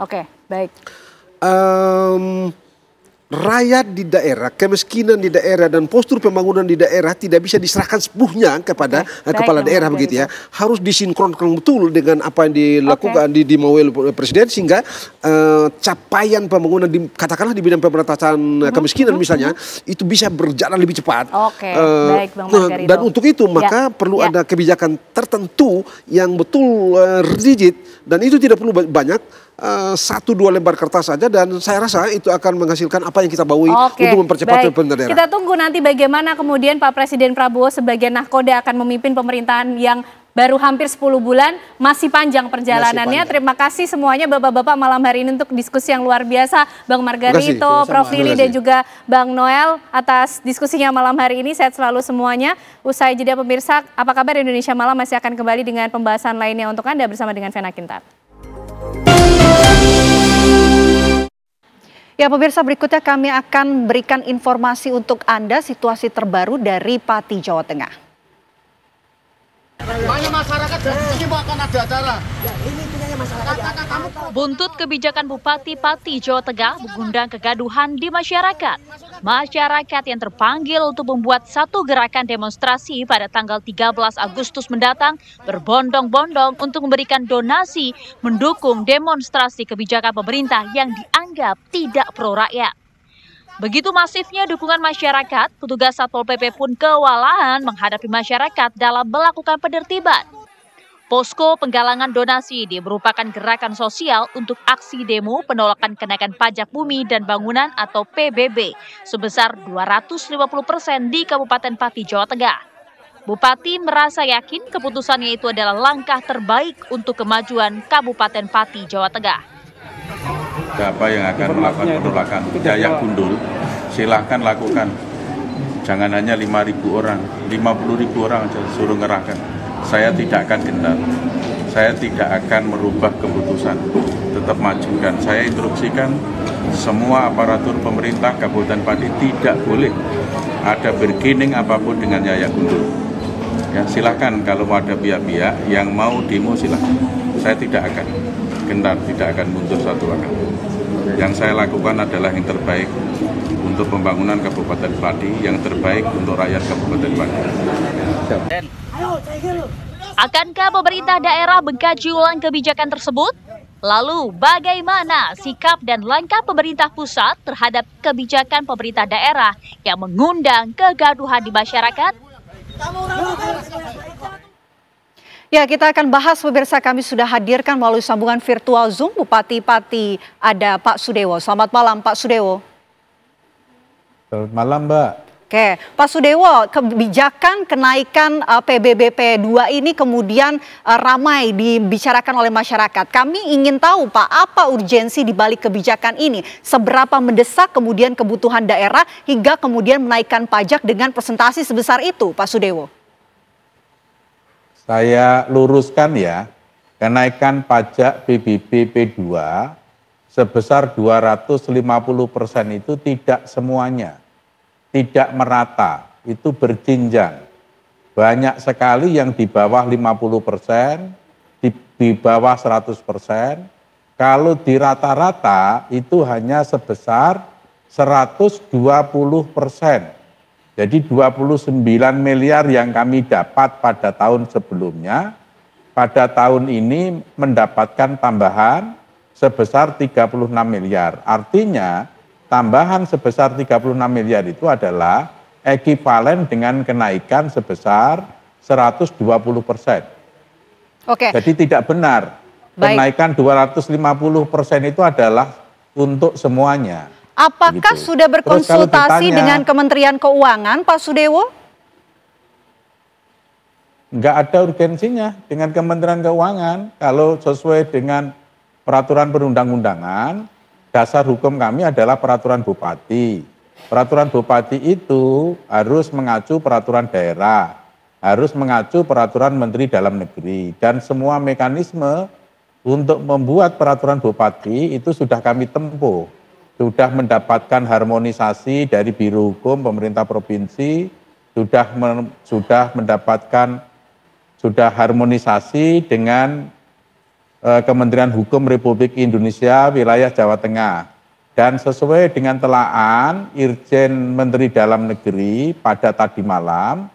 Speaker 19: Rakyat di daerah, kemiskinan di daerah dan postur pembangunan di daerah tidak bisa diserahkan sepenuhnya kepada kepala daerah begitu ya. Harus disinkronkan betul dengan apa yang dilakukan dimaui oleh presiden sehingga capaian pembangunan katakanlah di bidang pemberantasan kemiskinan misalnya itu bisa berjalan lebih cepat.
Speaker 2: Baik Bang Margarito.
Speaker 19: Dan untuk itu maka perlu ada kebijakan tertentu yang betul rigid dan itu tidak perlu banyak. 1-2 lembar kertas saja dan saya rasa itu akan menghasilkan apa yang kita bawahi untuk mempercepat pemerintahan daerah.
Speaker 2: Kita tunggu nanti bagaimana kemudian Pak Presiden Prabowo sebagai nahkoda akan memimpin pemerintahan yang baru hampir 10 bulan, masih panjang perjalanannya. Terima kasih semuanya Bapak-Bapak malam hari ini untuk diskusi yang luar biasa. Bang Margarito, Prof. Lili dan juga Bang Noel atas diskusinya malam hari ini. Sehat selalu semuanya. Usai jeda pemirsa, apa kabar Indonesia Malam masih akan kembali dengan pembahasan lainnya untuk Anda bersama dengan Vena Kintar.
Speaker 3: Ya pemirsa, berikutnya kami akan berikan informasi untuk Anda situasi terbaru dari Pati, Jawa Tengah.
Speaker 20: Banyak masyarakat dari sini akan ada acara. Ini punyanya masyarakat.
Speaker 9: Buntut kebijakan Bupati Pati, Jawa Tengah mengundang kegaduhan di masyarakat. Masyarakat yang terpanggil untuk membuat satu gerakan demonstrasi pada tanggal 13 Agustus mendatang berbondong-bondong untuk memberikan donasi mendukung demonstrasi kebijakan pemerintah yang dianggap tidak pro rakyat. Begitu masifnya dukungan masyarakat, petugas Satpol PP pun kewalahan menghadapi masyarakat dalam melakukan penertiban. Posko penggalangan donasi ini merupakan gerakan sosial untuk aksi demo penolakan kenaikan pajak bumi dan bangunan atau PBB sebesar 250% di Kabupaten Pati, Jawa Tengah. Bupati merasa yakin keputusannya itu adalah langkah terbaik untuk kemajuan Kabupaten Pati, Jawa Tengah.
Speaker 4: Siapa yang akan melakukan penolakan Yayak Gundul, silahkan lakukan. Jangan hanya 5.000 orang, 50.000 orang aja suruh ngerahkan. Saya tidak akan gentar, saya tidak akan merubah keputusan, tetap majukan. Saya instruksikan semua aparatur pemerintah Kabupaten Pati tidak boleh ada bergening apapun dengan Yayak Gundul. Ya, silahkan kalau ada pihak-pihak yang mau demo silahkan. Saya tidak akan gentar, tidak akan mundur satu langkah. Yang saya lakukan adalah yang terbaik untuk pembangunan Kabupaten Pati, yang terbaik untuk rakyat Kabupaten Pati.
Speaker 9: Akankah pemerintah daerah mengkaji ulang kebijakan tersebut? Lalu bagaimana sikap dan langkah pemerintah pusat terhadap kebijakan pemerintah daerah yang mengundang kegaduhan di masyarakat?
Speaker 3: Ya, kita akan bahas, pemirsa. Kami sudah hadirkan melalui sambungan virtual Zoom Bupati Pati, ada Pak Sudewo. Selamat malam, Pak Sudewo.
Speaker 21: Selamat malam, Mbak.
Speaker 3: Oke, Pak Sudewo, kebijakan kenaikan PBBP 2 ini kemudian ramai dibicarakan oleh masyarakat. Kami ingin tahu, Pak, apa urgensi di balik kebijakan ini? Seberapa mendesak kemudian kebutuhan daerah hingga kemudian menaikkan pajak dengan persentase sebesar itu, Pak Sudewo?
Speaker 21: Saya luruskan ya, kenaikan pajak PBB P2 sebesar 250% itu tidak semuanya, tidak merata, itu berjenjang. Banyak sekali yang di bawah 50%, di bawah 100%, kalau di rata-rata itu hanya sebesar 120%. Jadi 29 miliar yang kami dapat pada tahun sebelumnya, pada tahun ini mendapatkan tambahan sebesar 36 miliar. Artinya tambahan sebesar 36 miliar itu adalah ekivalen dengan kenaikan sebesar 120%.
Speaker 3: Oke.
Speaker 21: Jadi tidak benar. Kenaikan 250% itu adalah untuk semuanya.
Speaker 3: Apakah sudah berkonsultasi dengan Kementerian Keuangan, Pak Sudewo?
Speaker 21: Enggak ada urgensinya dengan Kementerian Keuangan. Kalau sesuai dengan peraturan perundang-undangan, dasar hukum kami adalah peraturan bupati. Peraturan bupati itu harus mengacu peraturan daerah, harus mengacu peraturan Menteri Dalam Negeri. Dan semua mekanisme untuk membuat peraturan bupati itu sudah kami tempuh. Sudah mendapatkan harmonisasi dari Biro Hukum Pemerintah Provinsi, sudah harmonisasi dengan Kementerian Hukum Republik Indonesia wilayah Jawa Tengah. Dan sesuai dengan telaan Irjen Menteri Dalam Negeri pada tadi malam,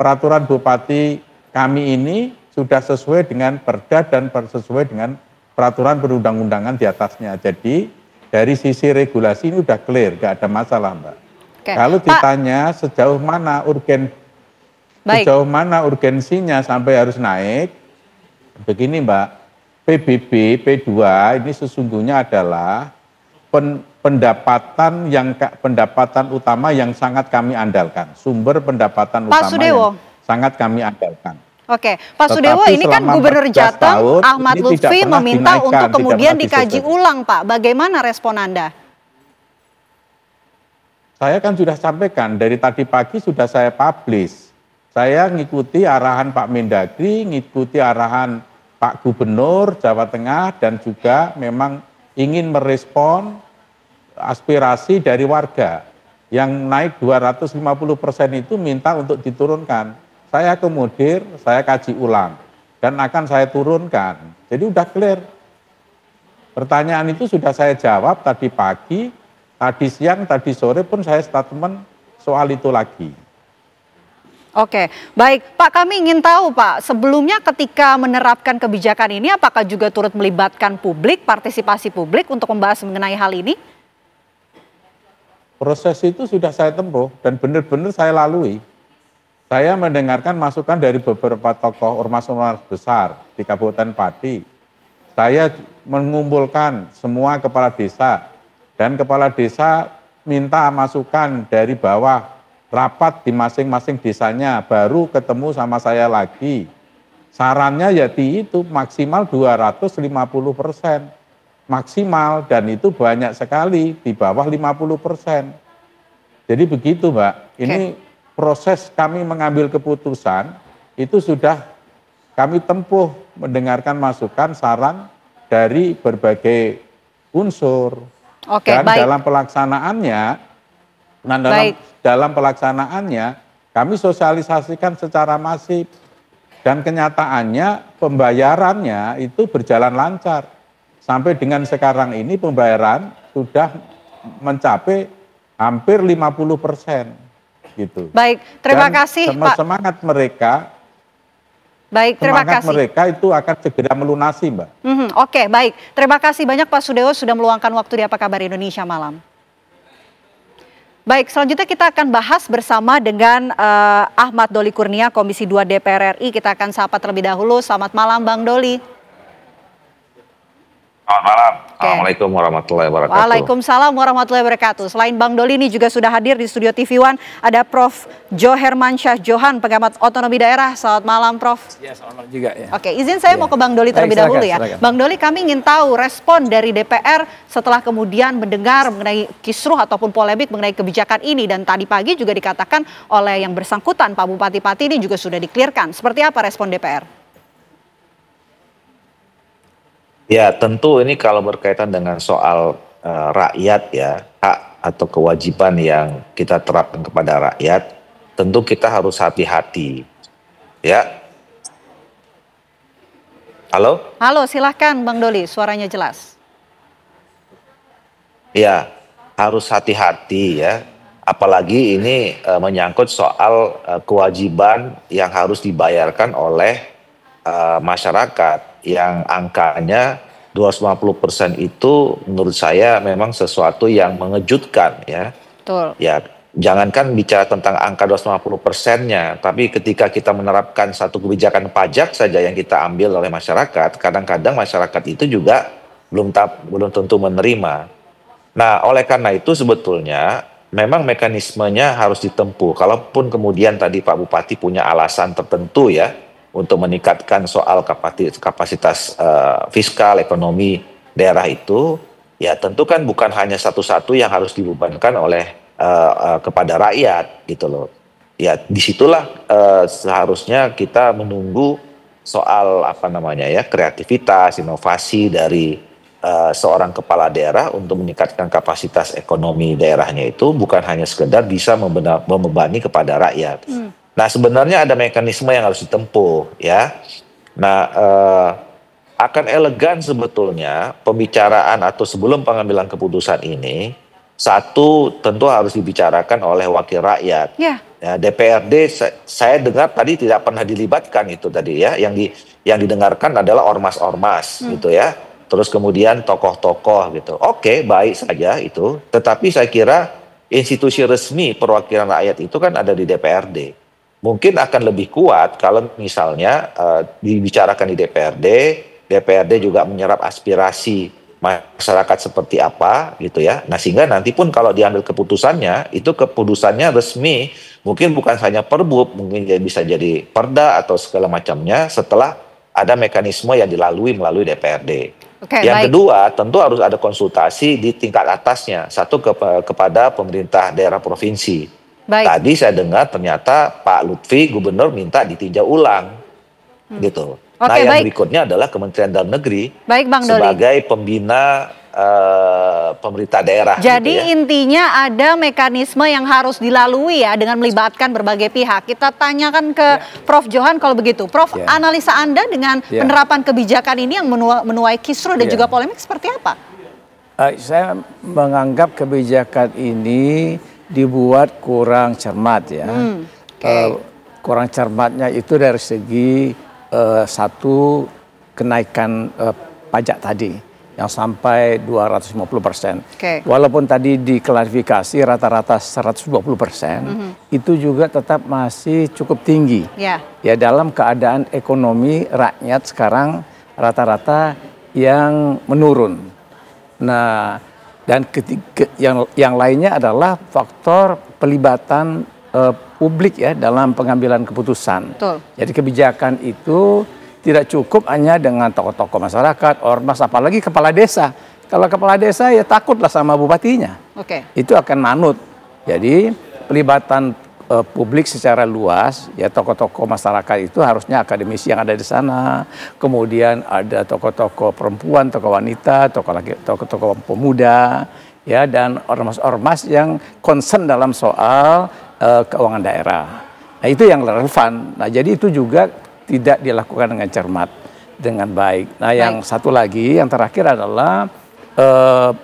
Speaker 21: peraturan bupati kami ini sudah sesuai dengan perda dan sesuai dengan peraturan perundang-undangan di atasnya. Jadi dari sisi regulasi ini udah clear, nggak ada masalah, Mbak. Oke. Kalau ditanya sejauh mana urgensinya sampai harus naik, begini Mbak, PBB P2 ini sesungguhnya adalah pendapatan utama yang sangat kami andalkan, sumber pendapatan utama yang sangat kami andalkan.
Speaker 3: Oke, Pak Sudewo, ini kan Gubernur Jateng Ahmad Lutfi meminta untuk kemudian dikaji ulang, Pak. Bagaimana respon Anda?
Speaker 21: Saya kan sudah sampaikan, dari tadi pagi sudah saya publish. Saya ngikuti arahan Pak Mendagri, ngikuti arahan Pak Gubernur Jawa Tengah, dan juga memang ingin merespon aspirasi dari warga. Yang naik 250% itu minta untuk diturunkan. saya akomodir, saya kaji ulang, dan akan saya turunkan. Jadi udah clear. Pertanyaan itu sudah saya jawab tadi pagi, tadi siang, tadi sore pun saya statement soal itu lagi.
Speaker 3: Oke, baik Pak, kami ingin tahu Pak, sebelumnya ketika menerapkan kebijakan ini apakah juga turut melibatkan publik, partisipasi publik untuk membahas mengenai hal ini?
Speaker 21: Proses itu sudah saya tempuh dan benar-benar saya lalui. Saya mendengarkan masukan dari beberapa tokoh ormas-ormas besar di Kabupaten Pati. Saya mengumpulkan semua kepala desa dan kepala desa minta masukan dari bawah, rapat di masing-masing desanya, baru ketemu sama saya lagi. Sarannya ya itu maksimal 250%. Maksimal, dan itu banyak sekali, di bawah 50%. Jadi begitu Mbak, ini proses kami mengambil keputusan, itu sudah kami tempuh mendengarkan masukan, saran dari berbagai unsur.
Speaker 3: Oke,
Speaker 21: dan
Speaker 3: baik.
Speaker 21: dalam pelaksanaannya kami sosialisasikan secara masif dan kenyataannya pembayarannya itu berjalan lancar. Sampai dengan sekarang ini pembayaran sudah mencapai hampir 50% gitu.
Speaker 3: Baik, terima kasih Pak.
Speaker 21: Semangat mereka.
Speaker 3: Baik, terima kasih.
Speaker 21: Mereka itu akan segera melunasi, Mbak.
Speaker 3: Oke, baik. Terima kasih banyak Pak Sudewo sudah meluangkan waktu di Apa Kabar Indonesia Malam. Baik, selanjutnya kita akan bahas bersama dengan Ahmad Doli Kurnia, Komisi 2 DPR RI. Kita akan sapa terlebih dahulu. Selamat malam, Bang Doli.
Speaker 1: Selamat malam. Assalamualaikum warahmatullahi wabarakatuh.
Speaker 3: Waalaikumsalam warahmatullahi wabarakatuh. Selain Bang Doli ini juga sudah hadir di studio TV One, ada Prof. Jo Hermansyah Johan, pengamat otonomi daerah. Selamat malam, Prof.
Speaker 22: Ya, selamat malam juga ya.
Speaker 3: Oke, izin saya mau ke Bang Doli terlebih dahulu ya. Silakan. Bang Doli, kami ingin tahu respon dari DPR setelah kemudian mendengar mengenai kisruh ataupun polemik mengenai kebijakan ini, dan tadi pagi juga dikatakan oleh yang bersangkutan Pak Bupati Pati ini juga sudah di-clearkan. Seperti apa respon DPR?
Speaker 1: Ya, tentu ini kalau berkaitan dengan soal rakyat ya, hak atau kewajiban yang kita terapkan kepada rakyat, tentu kita harus hati-hati. Ya. Halo?
Speaker 3: Halo, silahkan Bang Doli, suaranya jelas.
Speaker 1: Ya, harus hati-hati ya. Apalagi ini menyangkut soal kewajiban yang harus dibayarkan oleh masyarakat, yang angkanya 250% itu menurut saya memang sesuatu yang mengejutkan ya.
Speaker 3: Betul.
Speaker 1: Ya, jangankan bicara tentang angka 250%-nya, tapi ketika kita menerapkan satu kebijakan pajak saja yang kita ambil oleh masyarakat, kadang-kadang masyarakat itu juga belum tentu menerima. Nah, oleh karena itu sebetulnya memang mekanismenya harus ditempuh. Kalaupun kemudian tadi Pak Bupati punya alasan tertentu ya, untuk meningkatkan soal kapasitas fiskal, ekonomi daerah itu, ya tentu kan bukan hanya satu-satu yang harus dibebankan oleh kepada rakyat gitu loh. Ya disitulah seharusnya kita menunggu soal kreativitas, inovasi dari seorang kepala daerah untuk meningkatkan kapasitas ekonomi daerahnya itu bukan hanya sekedar bisa membebani kepada rakyat. Nah, sebenarnya ada mekanisme yang harus ditempuh ya. Nah, akan elegan sebetulnya pembicaraan atau sebelum pengambilan keputusan ini, satu tentu harus dibicarakan oleh wakil rakyat. Ya, DPRD saya dengar tadi tidak pernah dilibatkan itu tadi ya. Yang didengarkan adalah ormas-ormas gitu ya. Terus kemudian tokoh-tokoh gitu. Oke, baik saja itu. Tetapi saya kira institusi resmi perwakilan rakyat itu kan ada di DPRD. Mungkin akan lebih kuat kalau misalnya dibicarakan di DPRD juga menyerap aspirasi masyarakat seperti apa gitu ya. Nah sehingga nanti pun kalau diambil keputusannya, itu keputusannya resmi, mungkin bukan hanya perbub, mungkin bisa jadi perda atau segala macamnya setelah ada mekanisme yang dilalui melalui DPRD. Yang kedua, tentu harus ada konsultasi di tingkat atasnya, satu kepada pemerintah daerah provinsi. Tadi saya dengar ternyata Pak Lutfi Gubernur minta ditinjau ulang gitu. Nah yang berikutnya adalah Kementerian Dalam Negeri
Speaker 3: Bang Doli,
Speaker 1: sebagai pembina pemerintah daerah.
Speaker 3: Jadi
Speaker 1: gitu ya.
Speaker 3: intinya ada mekanisme yang harus dilalui ya dengan melibatkan berbagai pihak. Kita tanyakan ke Prof. Johan kalau begitu. Prof, analisa Anda dengan penerapan kebijakan ini yang menuai kisruh dan juga polemik seperti apa?
Speaker 5: Saya menganggap kebijakan ini dibuat kurang cermat ya. Kurang cermatnya itu dari segi satu kenaikan pajak tadi yang sampai 250%. Walaupun tadi diklarifikasi rata-rata 120%, itu juga tetap masih cukup tinggi. Ya dalam keadaan ekonomi rakyat sekarang rata-rata yang menurun. Nah, dan yang lainnya adalah faktor pelibatan publik ya dalam pengambilan keputusan. Jadi kebijakan itu tidak cukup hanya dengan tokoh-tokoh masyarakat, ormas, apalagi kepala desa. Kalau kepala desa ya takutlah sama bupatinya. Itu akan manut. Jadi pelibatan publik secara luas, ya tokoh-tokoh masyarakat itu harusnya akademisi yang ada di sana. Kemudian ada tokoh-tokoh perempuan, tokoh wanita, tokoh-tokoh pemuda, ya dan ormas-ormas yang concern dalam soal keuangan daerah. Nah itu yang relevan. Nah jadi itu juga tidak dilakukan dengan cermat, dengan baik. Nah yang satu lagi, yang terakhir adalah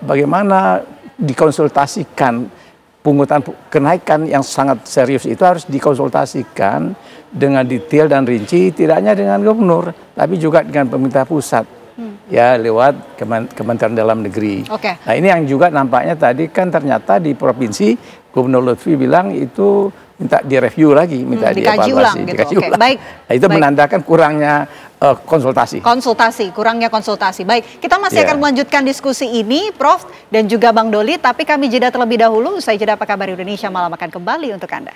Speaker 5: bagaimana dikonsultasikan pungutan kenaikan yang sangat serius itu harus dikonsultasikan dengan detail dan rinci, tidak hanya dengan gubernur, tapi juga dengan pemerintah pusat. Ya lewat Kementerian Dalam Negeri. Nah ini yang juga nampaknya tadi kan ternyata di provinsi Gubernur Lutfi bilang itu minta direview lagi, minta
Speaker 3: dikaji ulang gitu.
Speaker 5: Dikaji ulang.
Speaker 3: Baik.
Speaker 5: Nah, itu menandakan kurangnya konsultasi.
Speaker 3: Kurangnya konsultasi. Baik, kita masih akan melanjutkan diskusi ini, Prof. dan juga Bang Doli, tapi kami jeda terlebih dahulu. Usai jeda Apa Kabar Indonesia Malam akan kembali untuk Anda.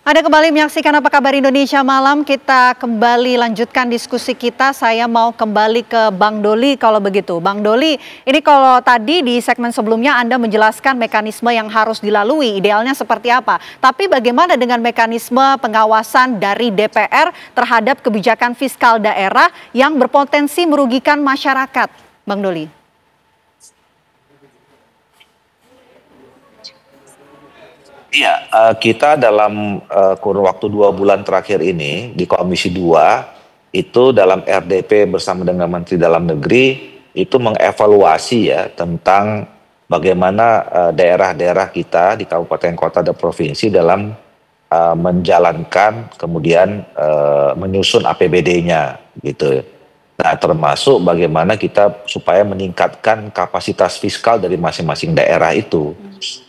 Speaker 3: Anda kembali menyaksikan Apa Kabar Indonesia Malam. Kita kembali lanjutkan diskusi kita. Saya mau kembali ke Bang Doli kalau begitu. Bang Doli, ini kalau tadi di segmen sebelumnya Anda menjelaskan mekanisme yang harus dilalui, idealnya seperti apa. Tapi bagaimana dengan mekanisme pengawasan dari DPR terhadap kebijakan fiskal daerah yang berpotensi merugikan masyarakat, Bang Doli?
Speaker 1: Iya, kita dalam kurun waktu 2 bulan terakhir ini di Komisi 2 itu dalam RDP bersama dengan Menteri Dalam Negeri itu mengevaluasi ya tentang bagaimana daerah-daerah kita di kabupaten, kota, dan provinsi dalam menjalankan kemudian menyusun APBD-nya gitu. Nah, termasuk bagaimana kita supaya meningkatkan kapasitas fiskal dari masing-masing daerah itu.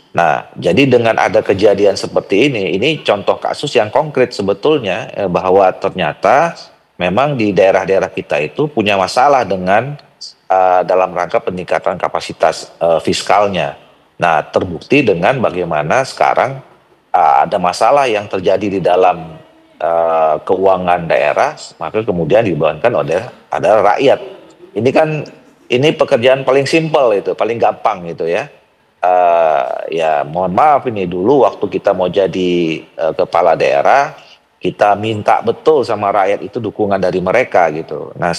Speaker 1: Nah, jadi dengan ada kejadian seperti ini contoh kasus yang konkret sebetulnya bahwa ternyata memang di daerah-daerah kita itu punya masalah dengan dalam rangka peningkatan kapasitas fiskalnya. Nah, terbukti dengan bagaimana sekarang ada masalah yang terjadi di dalam keuangan daerah, maka kemudian dibebankan adalah rakyat. Ini pekerjaan paling simpel itu, paling gampang gitu ya. Ya mohon maaf ini dulu waktu kita mau jadi kepala daerah kita minta betul sama rakyat itu dukungan dari mereka gitu. Nah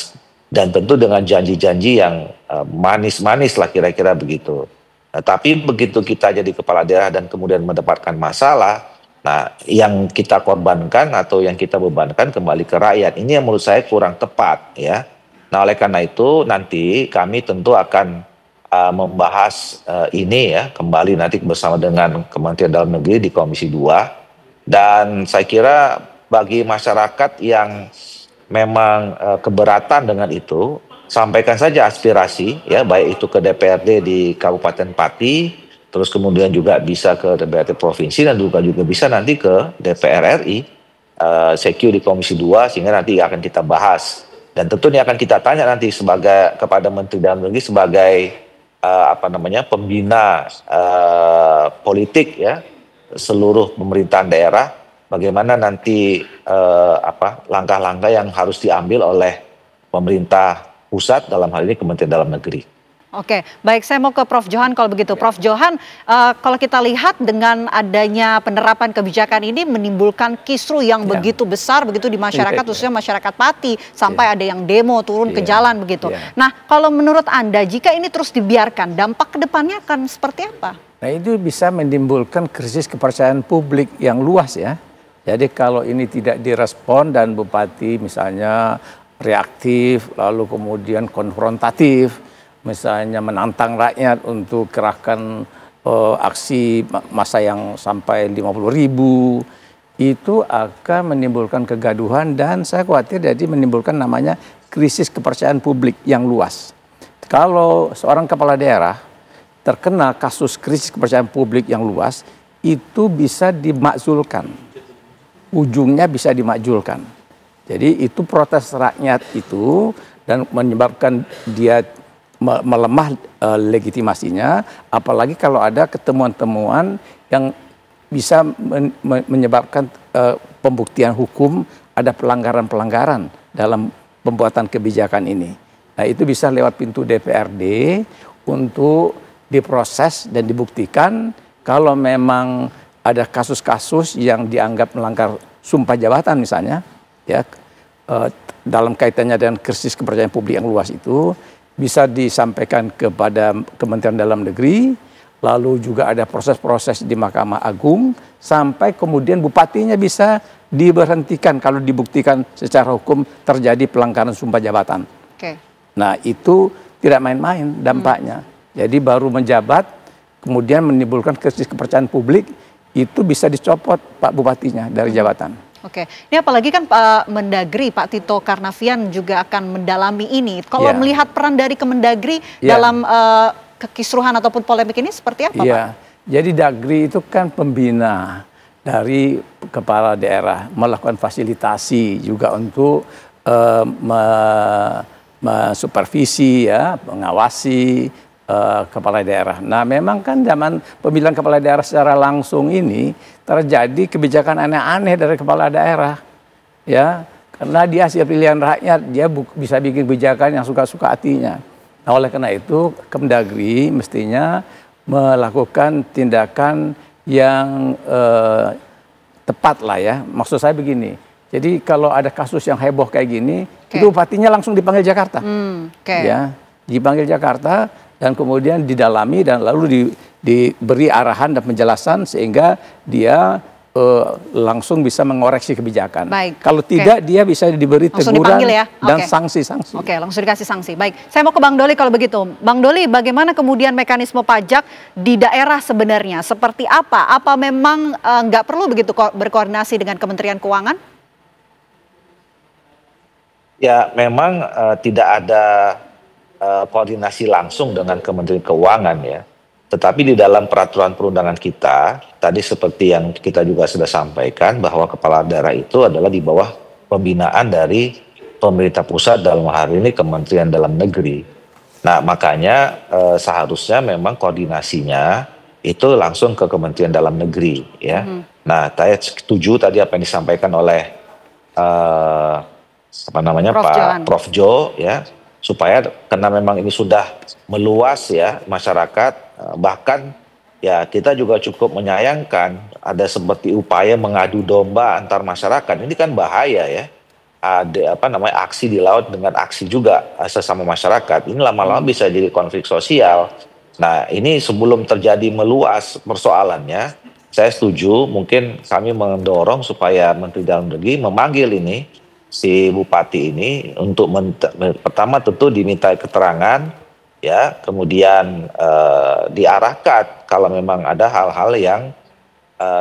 Speaker 1: dan tentu dengan janji-janji yang manis-manis lah kira-kira begitu. Nah, tapi begitu kita jadi kepala daerah dan kemudian mendapatkan masalah, nah yang kita korbankan atau yang kita bebankan kembali ke rakyat ini yang menurut saya kurang tepat ya. Nah oleh karena itu nanti kami tentu akan membahas ini ya kembali nanti bersama dengan Kementerian Dalam Negeri di Komisi 2 dan saya kira bagi masyarakat yang memang keberatan dengan itu sampaikan saja aspirasi ya baik itu ke DPRD di Kabupaten Pati terus kemudian juga bisa ke DPRD Provinsi dan juga bisa nanti ke DPR RI CQ di Komisi 2 sehingga nanti akan kita bahas dan tentunya akan kita tanya nanti kepada Menteri Dalam Negeri sebagai pembina politik ya seluruh pemerintahan daerah bagaimana nanti langkah-langkah yang harus diambil oleh pemerintah pusat dalam hal ini Kementerian Dalam Negeri.
Speaker 3: Oke, baik, saya mau ke Prof. Johan kalau begitu. Prof. Johan, kalau kita lihat dengan adanya penerapan kebijakan ini menimbulkan kisru yang begitu besar begitu di masyarakat, khususnya masyarakat Pati, sampai ada yang demo turun ke jalan begitu. Nah, kalau menurut Anda, jika ini terus dibiarkan, dampak ke depannya akan seperti apa?
Speaker 5: Nah, itu bisa menimbulkan krisis kepercayaan publik yang luas ya. Jadi kalau ini tidak direspon dan Bupati misalnya reaktif, lalu kemudian konfrontatif, misalnya menantang rakyat untuk kerahkan aksi massa yang sampai 50.000, itu akan menimbulkan kegaduhan dan saya khawatir jadi menimbulkan namanya krisis kepercayaan publik yang luas. Kalau seorang kepala daerah terkena kasus krisis kepercayaan publik yang luas, itu bisa dimakzulkan. Ujungnya bisa dimakzulkan. Jadi itu protes rakyat itu dan menyebabkan dia melemah legitimasinya, apalagi kalau ada ketemuan-temuan yang bisa menyebabkan pembuktian hukum ada pelanggaran-pelanggaran dalam pembuatan kebijakan ini. Nah, itu bisa lewat pintu DPRD untuk diproses dan dibuktikan kalau memang ada kasus-kasus yang dianggap melanggar sumpah jabatan misalnya, ya dalam kaitannya dengan krisis kepercayaan publik yang luas itu, bisa disampaikan kepada Kementerian Dalam Negeri, lalu juga ada proses-proses di Mahkamah Agung, sampai kemudian bupatinya bisa diberhentikan kalau dibuktikan secara hukum terjadi pelanggaran sumpah jabatan. Nah, itu tidak main-main dampaknya. Jadi baru menjabat, kemudian menimbulkan krisis kepercayaan publik, itu bisa dicopot Pak Bupatinya dari jabatan.
Speaker 3: Oke, ini apalagi kan Pak Mendagri, Pak Tito Karnavian juga akan mendalami ini. Kalau melihat peran dari Kemendagri dalam kekisruhan ataupun polemik ini seperti apa, Pak?
Speaker 5: Jadi Dagri itu kan pembina dari kepala daerah, melakukan fasilitasi juga untuk mensupervisi, ya, mengawasi kepala daerah. Nah, memang kan zaman pemilihan kepala daerah secara langsung ini terjadi kebijakan aneh-aneh dari kepala daerah, ya, karena dia hasil pilihan rakyat, dia bisa bikin kebijakan yang suka-suka hatinya. Nah, oleh karena itu Kemendagri mestinya melakukan tindakan yang tepat lah ya. Maksud saya begini, jadi kalau ada kasus yang heboh kayak gini, itu bupatinya langsung dipanggil Jakarta, ya, dipanggil Jakarta. Dan kemudian didalami dan lalu diberi arahan dan penjelasan sehingga dia langsung bisa mengoreksi kebijakan.
Speaker 3: Baik.
Speaker 5: Kalau tidak dia bisa diberi teguran dan sanksi-sanksi.
Speaker 3: Oke, langsung dikasih sanksi. Baik, saya mau ke Bang Doli kalau begitu. Bang Doli, bagaimana kemudian mekanisme pajak di daerah sebenarnya? Seperti apa? Apa memang nggak perlu begitu berkoordinasi dengan Kementerian Keuangan?
Speaker 1: Ya, memang tidak ada koordinasi langsung dengan Kementerian Keuangan ya. Tetapi di dalam peraturan perundangan kita, tadi seperti yang kita juga sudah sampaikan bahwa kepala daerah itu adalah di bawah pembinaan dari pemerintah pusat, dalam hal ini Kementerian Dalam Negeri. Nah, makanya seharusnya memang koordinasinya itu langsung ke Kementerian Dalam Negeri ya. Nah, saya setuju tadi apa yang disampaikan oleh Prof. Jo ya. Supaya karena memang ini sudah meluas ya masyarakat, bahkan ya kita juga cukup menyayangkan ada seperti upaya mengadu domba antar masyarakat. Ini kan bahaya ya, ada aksi di laut dengan aksi juga sesama masyarakat. Ini lama-lama bisa jadi konflik sosial. Nah, ini sebelum terjadi meluas persoalannya, saya setuju mungkin kami mendorong supaya Menteri Dalam Negeri memanggil ini si bupati ini untuk pertama tentu diminta keterangan ya, kemudian diarahkan kalau memang ada hal-hal yang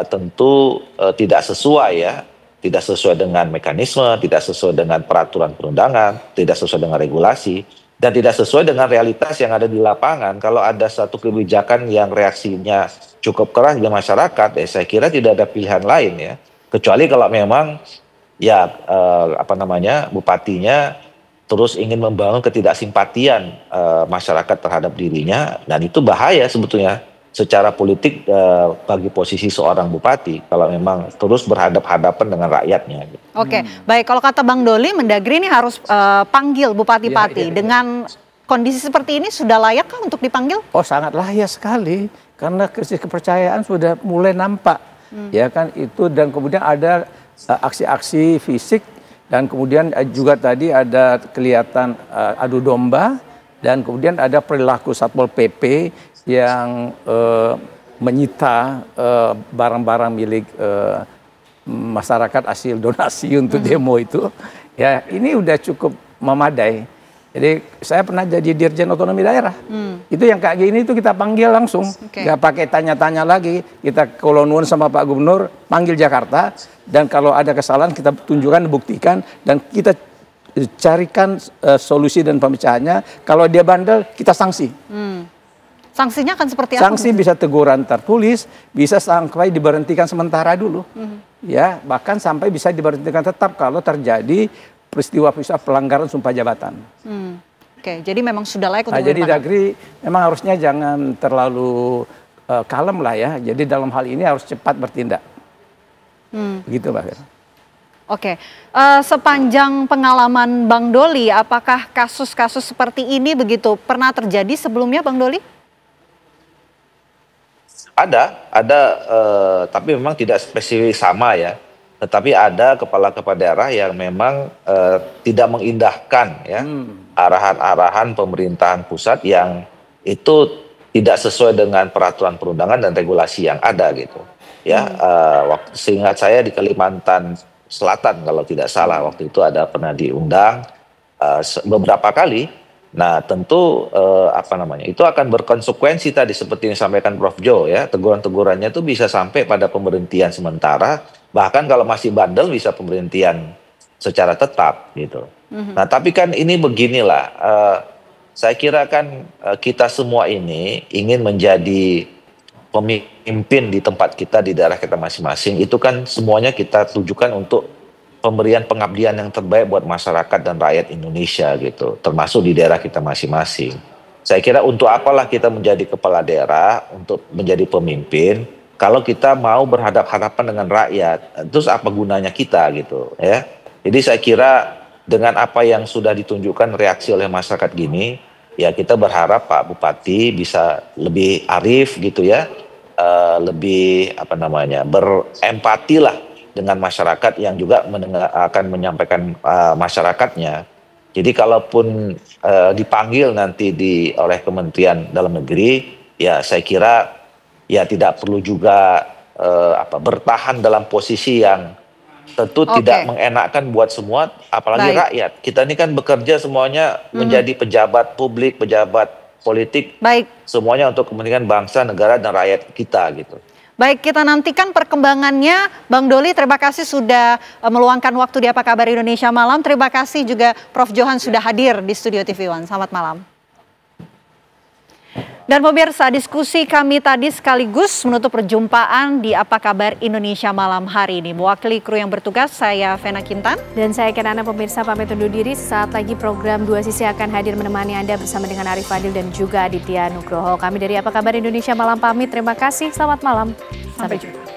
Speaker 1: tentu tidak sesuai ya, tidak sesuai dengan mekanisme, tidak sesuai dengan peraturan perundangan, tidak sesuai dengan regulasi, dan tidak sesuai dengan realitas yang ada di lapangan. Kalau ada satu kebijakan yang reaksinya cukup keras di masyarakat, saya kira tidak ada pilihan lain ya, kecuali kalau memang ya bupatinya terus ingin membangun ketidaksimpatian masyarakat terhadap dirinya, dan itu bahaya sebetulnya secara politik bagi posisi seorang bupati kalau memang terus berhadap-hadapan dengan rakyatnya.
Speaker 3: Oke, baik, kalau kata Bang Doli, Mendagri ini harus panggil Bupati Pati dengan kondisi seperti ini sudah layakkah untuk dipanggil?
Speaker 5: Oh, sangat layak sekali karena krisis kepercayaan sudah mulai nampak. Ya kan itu, dan kemudian ada aksi-aksi fisik, dan kemudian juga tadi ada kelihatan adu domba, dan kemudian ada perilaku Satpol PP yang menyita barang-barang milik masyarakat hasil donasi untuk demo itu. Ya, ini udah cukup memadai. Jadi saya pernah jadi Dirjen Otonomi Daerah. Itu yang kayak gini itu kita panggil langsung. Nggak pakai tanya-tanya lagi. Kita kalau nuwun sama Pak Gubernur, panggil Jakarta. Dan kalau ada kesalahan kita tunjukkan, buktikan. Dan kita carikan solusi dan pemecahannya. Kalau dia bandel, kita sanksi.
Speaker 3: Sanksinya akan seperti apa?
Speaker 5: Sanksi bisa teguran tertulis, bisa sampai diberhentikan sementara dulu. Ya, bahkan sampai bisa diberhentikan tetap kalau terjadi peristiwa-peristiwa pelanggaran sumpah jabatan.
Speaker 3: Oke, jadi memang sudah layak untuk
Speaker 5: jadi Dagri memang harusnya jangan terlalu kalem lah ya. Jadi dalam hal ini harus cepat bertindak. Begitu, Mbak Fir.
Speaker 3: Oke, sepanjang pengalaman Bang Doli, apakah kasus-kasus seperti ini begitu pernah terjadi sebelumnya, Bang Doli?
Speaker 1: Ada, tapi memang tidak spesifik sama ya. Tetapi ada kepala-kepala daerah yang memang tidak mengindahkan ya arahan-arahan pemerintahan pusat yang itu tidak sesuai dengan peraturan perundangan dan regulasi yang ada gitu. Ya, waktu seingat saya di Kalimantan Selatan kalau tidak salah waktu itu ada pernah diundang beberapa kali. Nah, tentu itu akan berkonsekuensi tadi seperti yang disampaikan Prof Jo ya. Teguran-tegurannya itu bisa sampai pada pemberhentian sementara, bahkan kalau masih bandel bisa pemberhentian secara tetap gitu. Nah, tapi kan ini beginilah, saya kira kan kita semua ini ingin menjadi pemimpin di tempat kita, di daerah kita masing-masing. Itu kan semuanya kita tujukan untuk pemberian pengabdian yang terbaik buat masyarakat dan rakyat Indonesia gitu, termasuk di daerah kita masing-masing. Saya kira untuk apalah kita menjadi kepala daerah, untuk menjadi pemimpin, kalau kita mau berhadapan-hadapan dengan rakyat, terus apa gunanya kita gitu ya. Jadi saya kira dengan apa yang sudah ditunjukkan reaksi oleh masyarakat gini, ya kita berharap Pak Bupati bisa lebih arif gitu ya, lebih berempati lah dengan masyarakat yang juga akan menyampaikan masyarakatnya. Jadi kalaupun dipanggil nanti oleh Kementerian Dalam Negeri, ya saya kira ya tidak perlu juga bertahan dalam posisi yang tentu tidak mengenakkan buat semua, apalagi rakyat. Kita ini kan bekerja semuanya menjadi pejabat publik, pejabat politik, semuanya untuk kepentingan bangsa, negara, dan rakyat kita gitu.
Speaker 3: Baik, kita nantikan perkembangannya. Bang Doli, terima kasih sudah meluangkan waktu di Apa Kabar Indonesia Malam. Terima kasih juga Prof Johan sudah hadir di Studio TV One. Selamat malam. Dan pemirsa, diskusi kami tadi sekaligus menutup perjumpaan di Apa Kabar Indonesia Malam hari ini. Mewakili kru yang bertugas, saya Vena Kintan.
Speaker 2: Dan saya Kenana, pemirsa pamit undur diri. Saat lagi program Dua Sisi akan hadir menemani Anda bersama dengan Arif Fadil dan juga Aditya Nugroho. Kami dari Apa Kabar Indonesia Malam pamit. Terima kasih, selamat malam. Sampai jumpa.